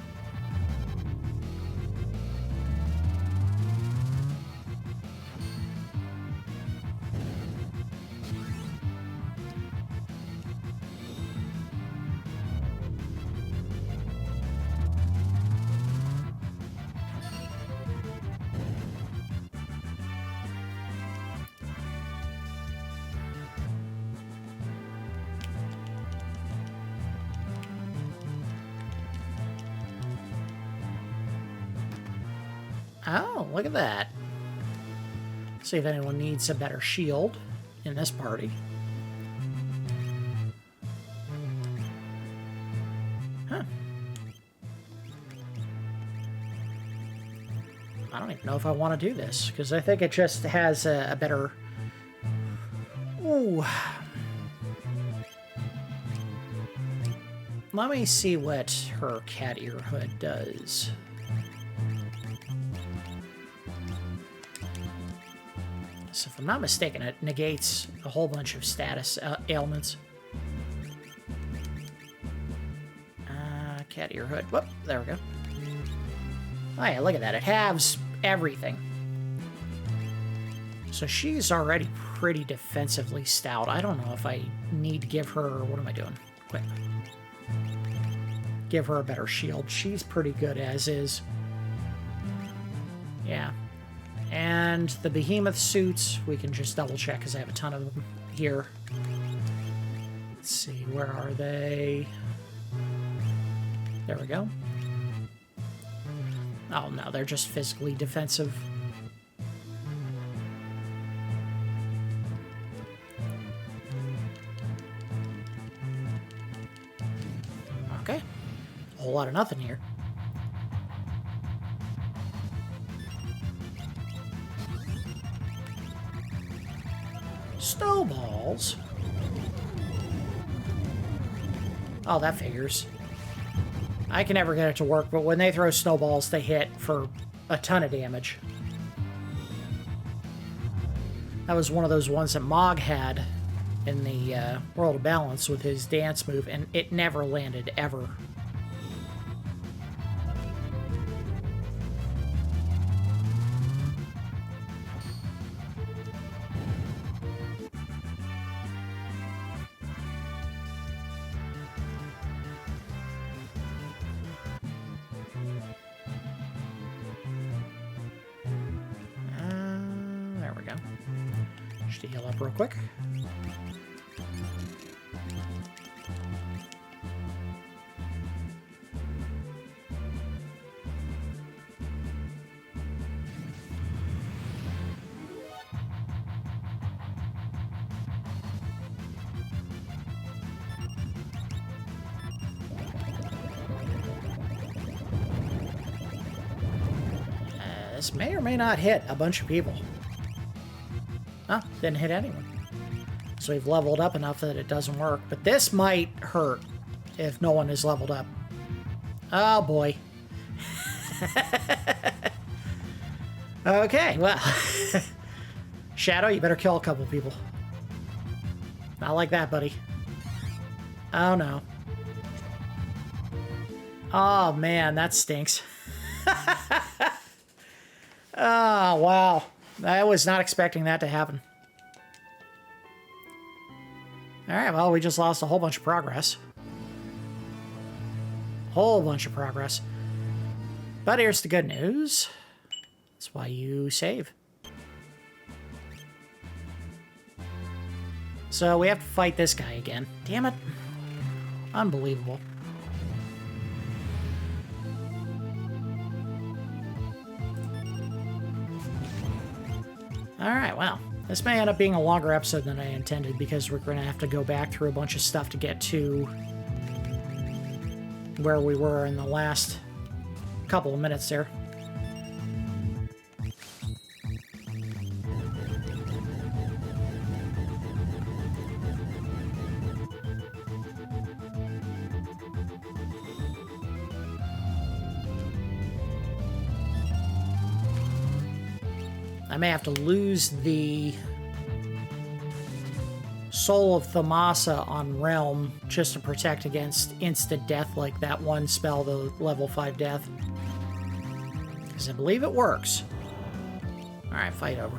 Oh, look at that. See if anyone needs a better shield in this party. Huh. I don't even know if I want to do this, because I think it just has a better... Ooh. Let me see what her cat ear hood does. So if I'm not mistaken, it negates a whole bunch of status ailments. Cat ear hood. Whoop, there we go. Oh yeah, look at that. It halves everything. So she's already pretty defensively stout. I don't know if I need to give her... What am I doing? Quick. Give her a better shield. She's pretty good as is. Yeah. And the behemoth suits, we can just double check because I have a ton of them here. Let's see, where are they? There we go. Oh no, they're just physically defensive. Okay. A whole lot of nothing here. Snowballs? Oh, that figures. I can never get it to work, but when they throw snowballs, they hit for a ton of damage. That was one of those ones that Mog had in the World of Balance with his dance move, and it never landed, ever. Just to heal up real quick. This may or may not hit a bunch of people. Oh, didn't hit anyone. So we've leveled up enough that it doesn't work. But this might hurt if no one is leveled up. Oh, boy. Okay, well. Shadow, you better kill a couple people. Not like that, buddy. Oh, no. Oh, man, that stinks. Oh, wow. I was not expecting that to happen. Alright, well, we just lost a whole bunch of progress. Whole bunch of progress. But here's the good news. That's why you save. So we have to fight this guy again. Damn it. Unbelievable. Alright, well. This may end up being a longer episode than I intended because we're going to have to go back through a bunch of stuff to get to where we were in the last couple of minutes there. I may have to lose the Soul of Thamasa on Relm just to protect against instant death like that one spell, the level 5 death. Because I believe it works. Alright, fight over.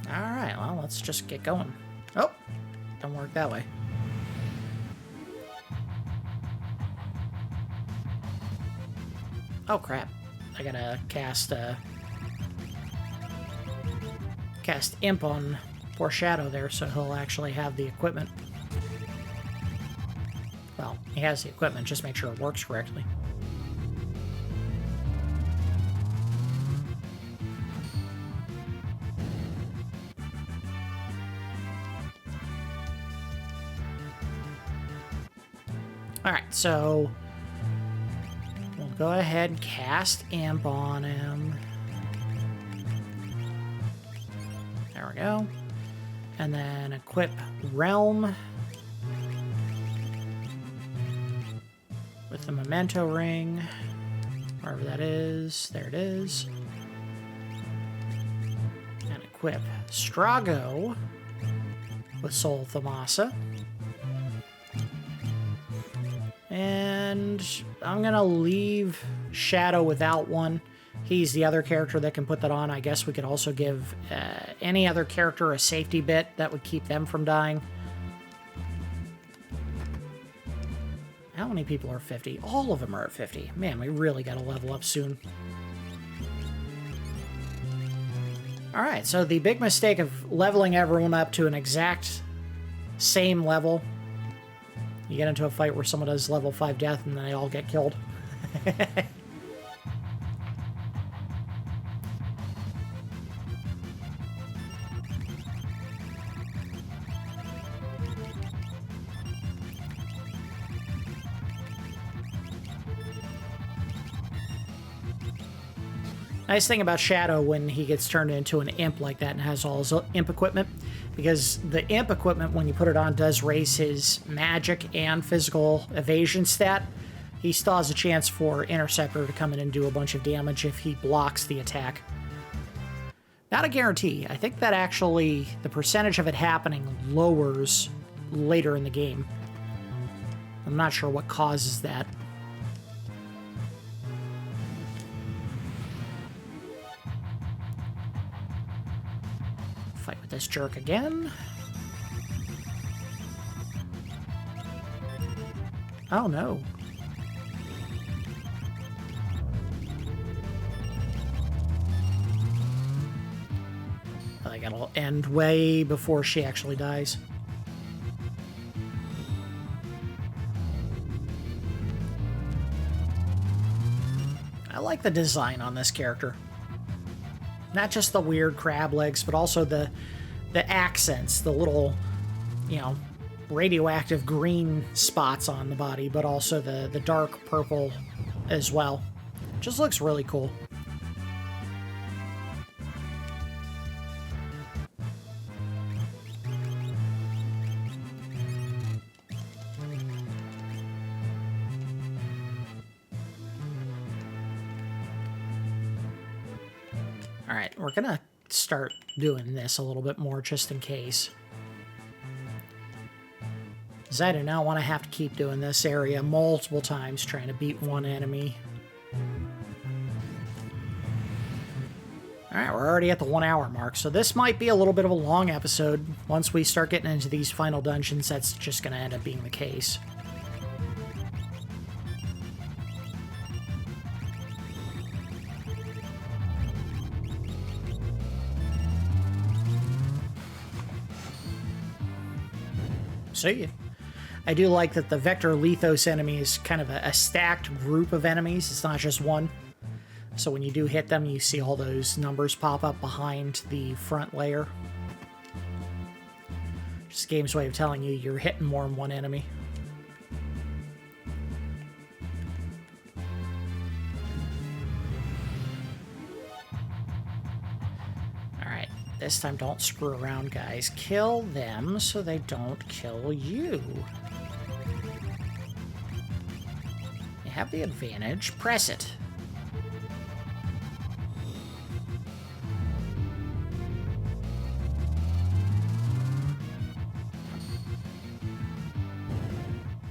Alright, well, let's just get going. Oh, don't work that way. Oh, crap. I gotta cast Imp on poor Shadow there so he'll actually have the equipment. Well, he has the equipment, just make sure it works correctly. Alright, so we'll go ahead and cast Imp on him. There we go. And then equip Relm with the Memento Ring. Wherever that is. There it is. And equip Strago with Soul of Thamasa. And I'm going to leave Shadow without one. He's the other character that can put that on. I guess we could also give any other character a safety bit that would keep them from dying. How many people are 50? All of them are at 50. Man, we really got to level up soon. Alright, so the big mistake of leveling everyone up to an exact same level. You get into a fight where someone does level 5 death and then they all get killed. Nice thing about Shadow when he gets turned into an imp like that and has all his imp equipment, because the imp equipment, when you put it on, does raise his magic and physical evasion stat. He still has a chance for Interceptor to come in and do a bunch of damage if he blocks the attack. Not a guarantee. I think that actually the percentage of it happening lowers later in the game. I'm not sure what causes that. Fight with this jerk again. Oh no. I think it'll end way before she actually dies. I like the design on this character. Not just the weird crab legs, but also the accents, the little, you know, radioactive green spots on the body, but also the dark purple as well. Just looks really cool. Alright, we're gonna start doing this a little bit more just in case. Because I do not want to have to keep doing this area multiple times trying to beat one enemy. Alright, we're already at the 1 hour mark, so this might be a little bit of a long episode. Once we start getting into these final dungeons, that's just going to end up being the case. See ya. I do like that the Vector Lethos enemy is kind of a stacked group of enemies. It's not just one. So when you do hit them, you see all those numbers pop up behind the front layer. Just the game's way of telling you you're hitting more than one enemy. Alright, this time don't screw around, guys. Kill them so they don't kill you. You have the advantage. Press it.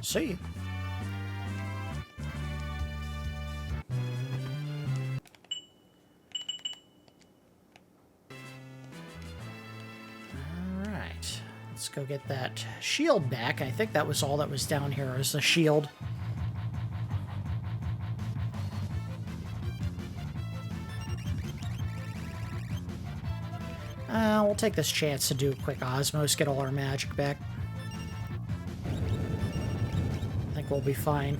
See you. Alright. Let's go get that shield back. I think that was all that was down here, is the shield. We'll take this chance to do a quick Osmos, get all our magic back. I think we'll be fine.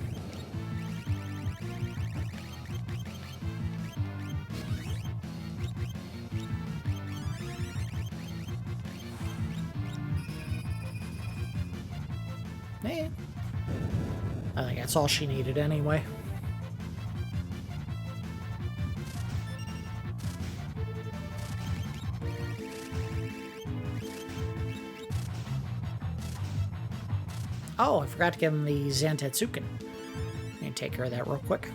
Yeah. I think that's all she needed anyway. Oh, I forgot to give him the Zantetsuken. Let me take care of that real quick.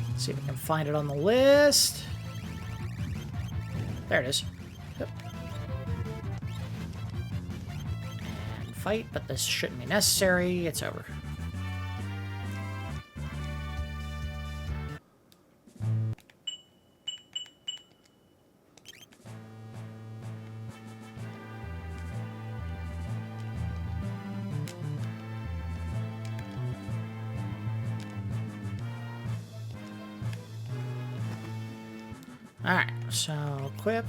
Let's see if we can find it on the list. There it is. Yep. And fight, but this shouldn't be necessary. It's over. Alright, so equip.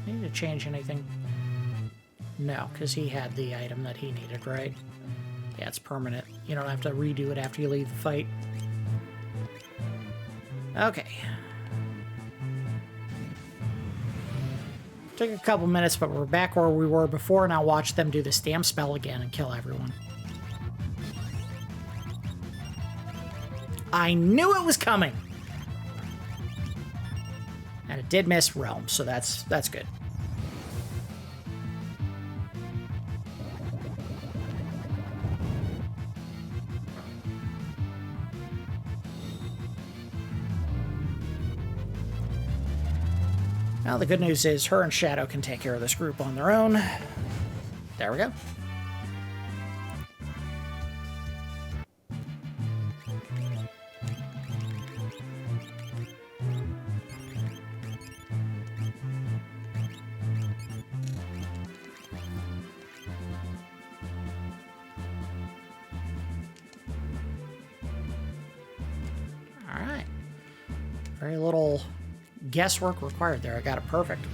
Need to change anything? No, because he had the item that he needed, right? Yeah, it's permanent. You don't have to redo it after you leave the fight. Okay. Took a couple minutes, but we're back where we were before. Now watch them do this damn spell again and kill everyone. I knew it was coming! And it did miss Relm, so that's good. Now the good news is her and Shadow can take care of this group on their own. There we go. Very little guesswork required there. I got it perfect.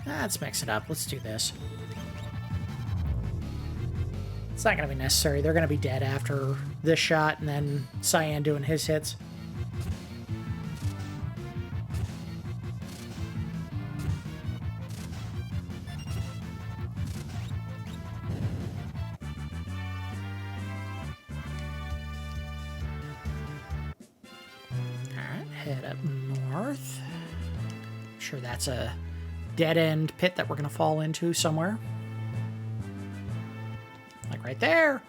Let's mix it up. Let's do this. It's not going to be necessary. They're going to be dead after this shot and then Cyan doing his hits. head up north. I'm sure that's a dead-end pit that we're going to fall into somewhere. Like right there.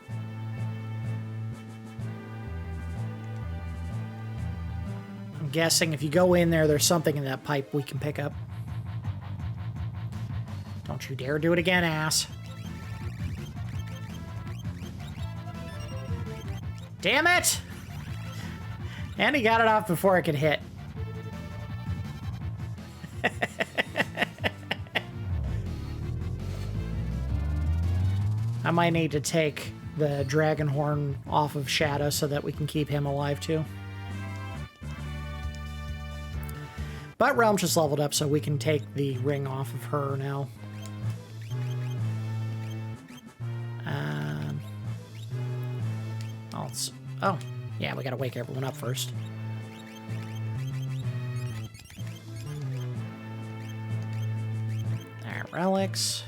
I'm guessing if you go in there, there's something in that pipe we can pick up. Don't you dare do it again, ass. Damn it! And he got it off before it could hit. I might need to take the dragon horn off of Shadow so that we can keep him alive too. But Relm just leveled up, so we can take the ring off of her now. Oh, yeah, we gotta wake everyone up first. Alright, relics.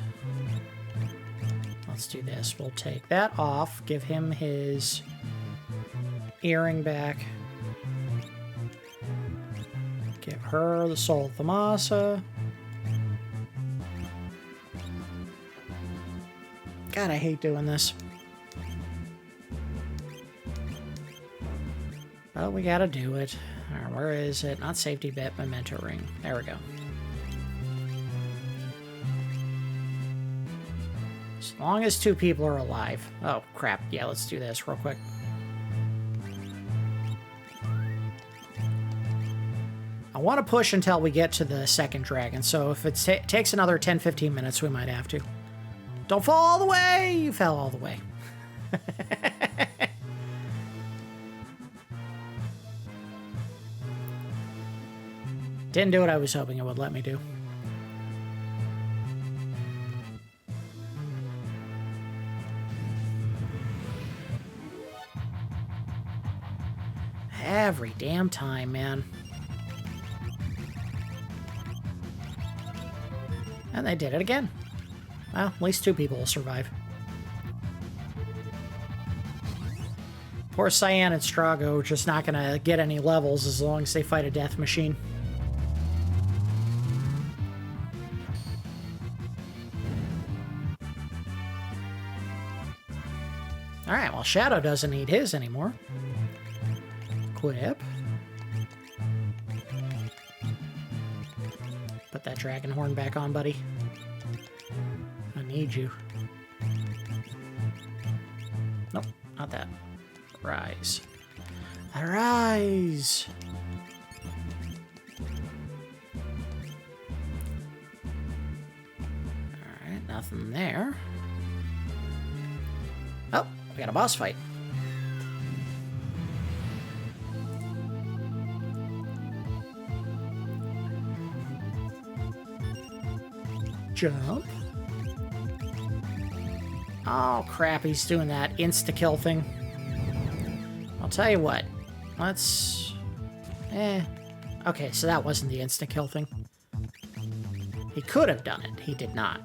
Let's do this. We'll take that off, give him his earring back. Give her the soul of Thamasa. God, I hate doing this. But we gotta do it. Alright, where is it? Not safety bit, memento ring. There we go. As long as 2 people are alive. Oh, crap. Yeah, let's do this real quick. I want to push until we get to the second dragon, so if it takes another 10-15 minutes, we might have to. Don't fall all the way! You fell all the way. Didn't do what I was hoping it would let me do. Every damn time, man. And they did it again. Well, at least 2 people will survive. Poor Cyan and Strago are just not gonna get any levels as long as they fight a death machine. Alright, well, Shadow doesn't need his anymore. Equip. Put that dragon horn back on, buddy. I need you. Nope, not that. Rise. Arise! Alright, nothing there. Oh, we got a boss fight. Jump. Oh, crap, he's doing that insta-kill thing. I'll tell you what. Let's... Okay, so that wasn't the insta-kill thing. He could have done it. He did not.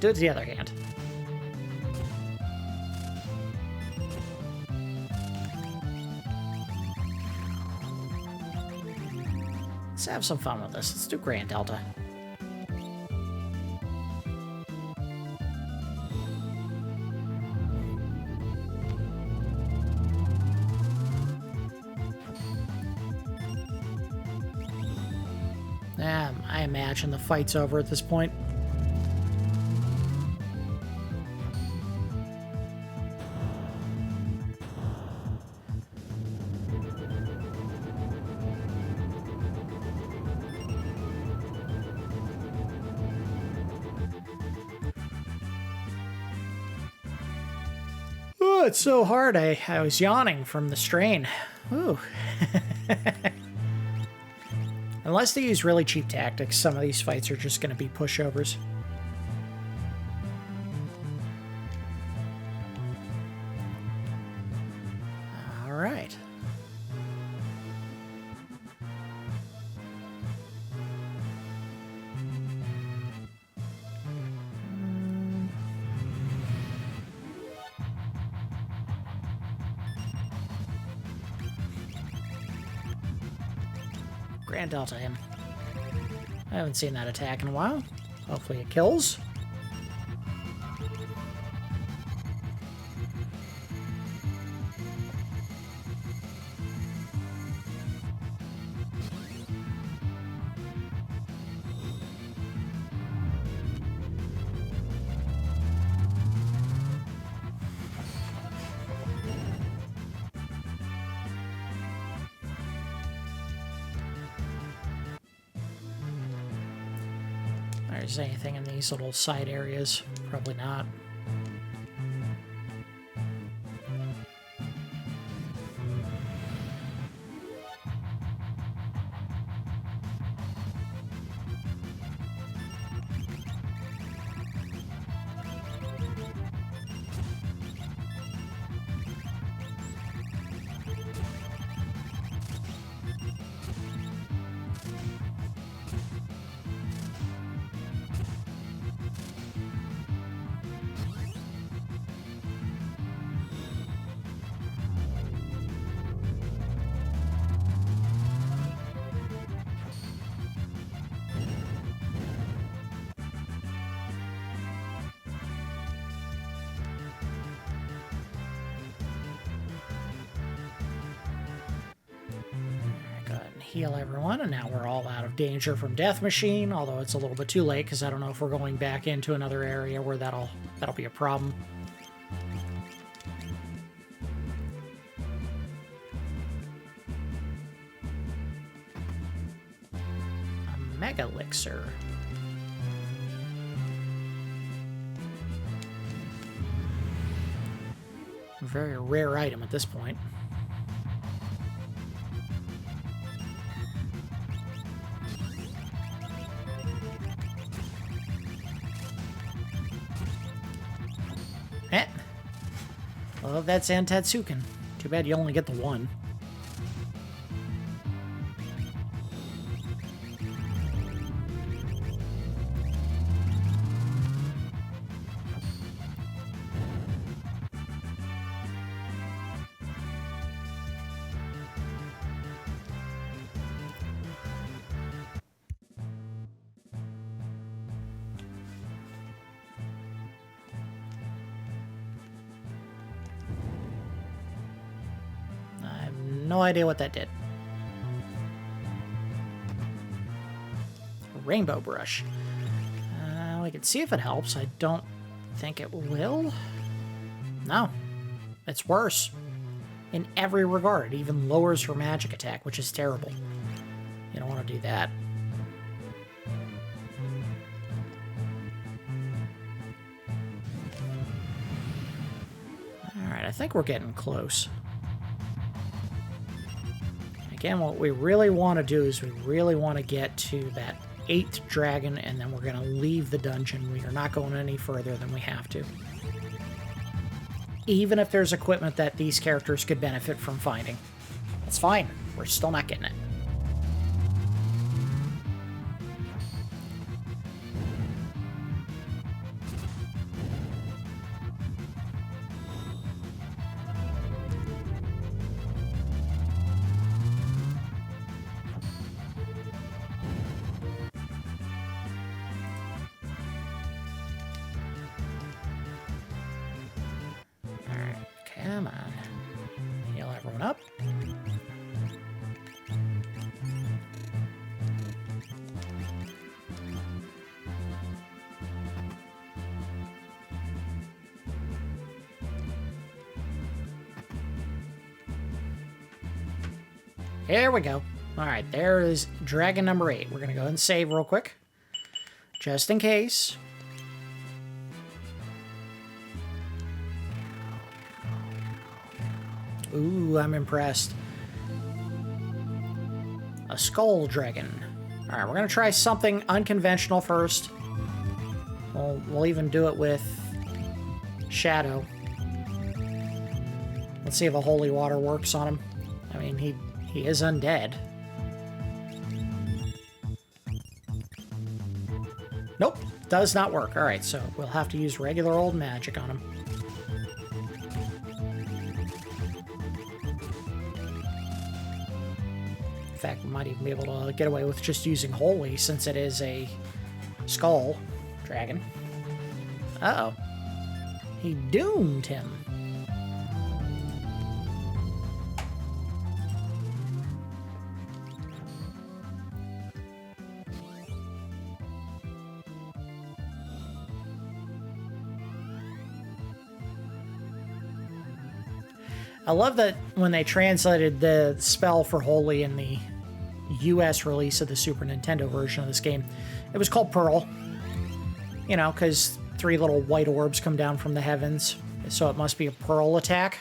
Do it to the other hand. Let's have some fun with this. Let's do Grand Delta. I imagine the fight's over at this point. Oh, it's so hard. I was yawning from the strain. Ooh. Unless they use really cheap tactics, some of these fights are just going to be pushovers. All right. Grand Delta him. I haven't seen that attack in a while. Hopefully it kills. There's anything in these little side areas? Probably not. Heal everyone, and now we're all out of danger from Death Machine, although it's a little bit too late because I don't know if we're going back into another area where that'll be a problem. A Mega Elixir. A very rare item at this point. Well, that's Antatsuken. Too bad you only get the one. No idea what that did. A rainbow brush. We can see if it helps. I don't think it will. No. It's worse. In every regard. It even lowers her magic attack, which is terrible. You don't want to do that. Alright, I think we're getting close. Again, what we really want to do is we really want to get to that 8th dragon, and then we're going to leave the dungeon. We are not going any further than we have to. Even if there's equipment that these characters could benefit from finding. That's fine. We're still not getting it. Come on. Heal everyone up. Here we go. Alright, there is dragon number 8. We're going to go ahead and save real quick. Just in case. Ooh, I'm impressed. A skull dragon. Alright, we're going to try something unconventional first. We'll even do it with Shadow. Let's see if a holy water works on him. I mean, he is undead. Nope, does not work. Alright, so we'll have to use regular old magic on him. In fact, we might even be able to get away with just using Holy since it is a skull dragon. Uh-oh. He doomed him. I love that when they translated the spell for Holy in the US release of the Super Nintendo version of this game, it was called Pearl. You know, because 3 little white orbs come down from the heavens, so it must be a Pearl attack.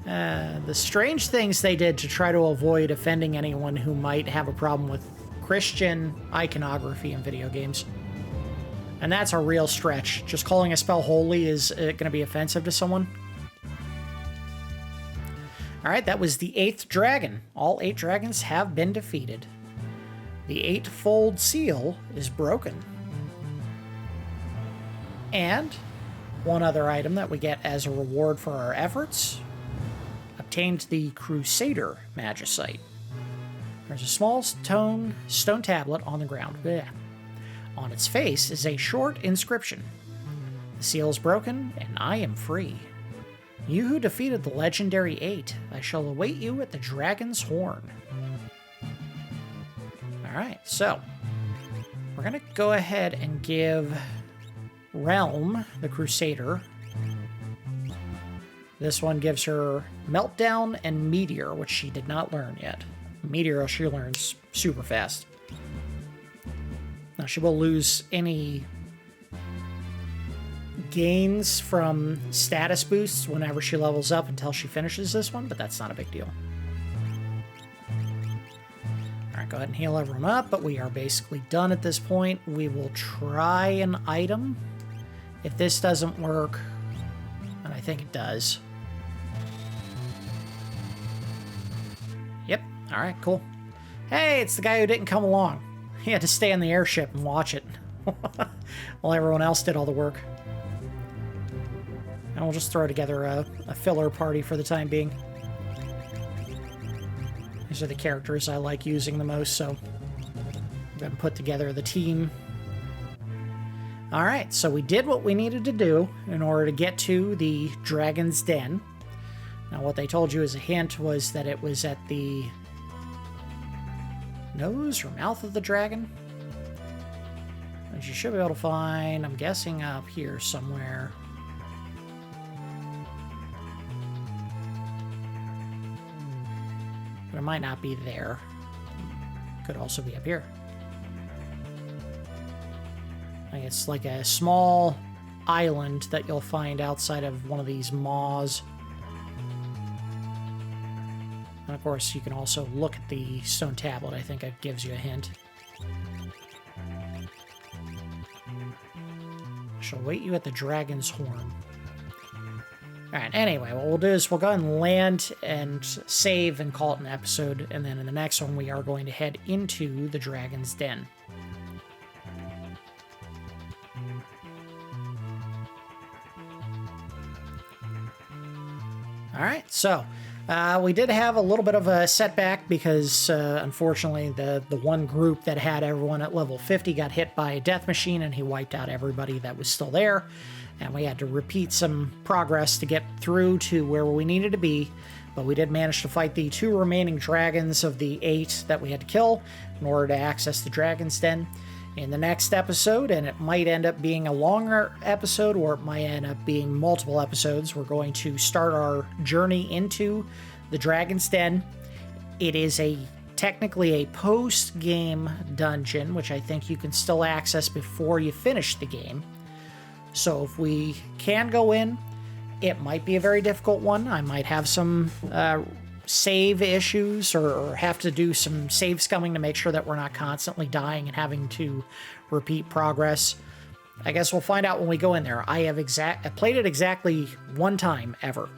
The strange things they did to try to avoid offending anyone who might have a problem with Christian iconography in video games. And that's a real stretch. Just calling a spell holy is going to be offensive to someone. All right, that was the 8th dragon. All 8 dragons have been defeated. The 8-fold seal is broken. And one other item that we get as a reward for our efforts, obtained the Crusader Magicite. There's a small stone tablet on the ground. Blech. On its face is a short inscription. The seal is broken, and I am free. You who defeated the legendary 8, I shall await you at the Dragon's Horn. Alright, so we're going to go ahead and give Relm, the Crusader. This one gives her Meltdown and Meteor, which she did not learn yet. Meteor she learns super fast. Now, she will lose any gains from status boosts whenever she levels up until she finishes this one, but that's not a big deal. Alright, go ahead and heal everyone up, but we are basically done at this point. We will try an item. If this doesn't work, and I think it does. Yep, alright, cool. Hey, it's the guy who didn't come along. He had to stay in the airship and watch it while everyone else did all the work. And we'll just throw together a filler party for the time being. These are the characters I like using the most, so I'm going to put together the team. Alright, so we did what we needed to do in order to get to the Dragon's Den. Now, what they told you as a hint was that it was at the nose or mouth of the dragon, which you should be able to find, I'm guessing, up here somewhere. But it might not be there. Could also be up here. I think it's like a small island that you'll find outside of one of these maws. And of course, you can also look at the stone tablet. I think it gives you a hint. I shall wait you at the Dragon's Horn. Alright, anyway, what we'll do is we'll go ahead and land and save and call it an episode. And then in the next one, we are going to head into the Dragon's Den. Alright, so we did have a little bit of a setback because, unfortunately, the one group that had everyone at level 50 got hit by a death machine, and he wiped out everybody that was still there. And we had to repeat some progress to get through to where we needed to be. But we did manage to fight the 2 remaining dragons of the 8 that we had to kill in order to access the Dragon's Den. In the next episode, and it might end up being a longer episode or it might end up being multiple episodes, we're going to start our journey into the Dragon's Den. It is technically a post-game dungeon, which I think you can still access before you finish the game. So if we can go in, it might be a very difficult one. I might have some save issues or have to do some save scumming to make sure that we're not constantly dying and having to repeat progress. I guess we'll find out when we go in there. I played it exactly one time ever.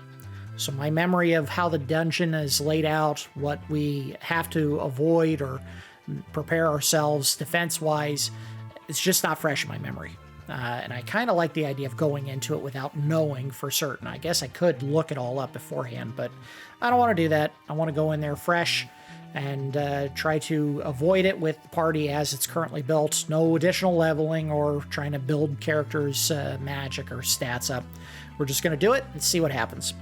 So my memory of how the dungeon is laid out, what we have to avoid or prepare ourselves defense-wise, it's just not fresh in my memory. and I kind of like the idea of going into it without knowing for certain. I guess I could look it all up beforehand, but I don't want to do that. I want to go in there fresh and try to avoid it with the party as it's currently built. No additional leveling or trying to build characters' magic or stats up. We're just going to do it and see what happens.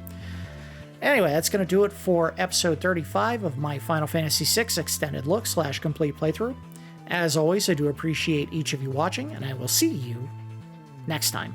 Anyway, that's going to do it for episode 35 of my Final Fantasy VI Extended Look / Complete Playthrough. As always, I do appreciate each of you watching, and I will see you next time.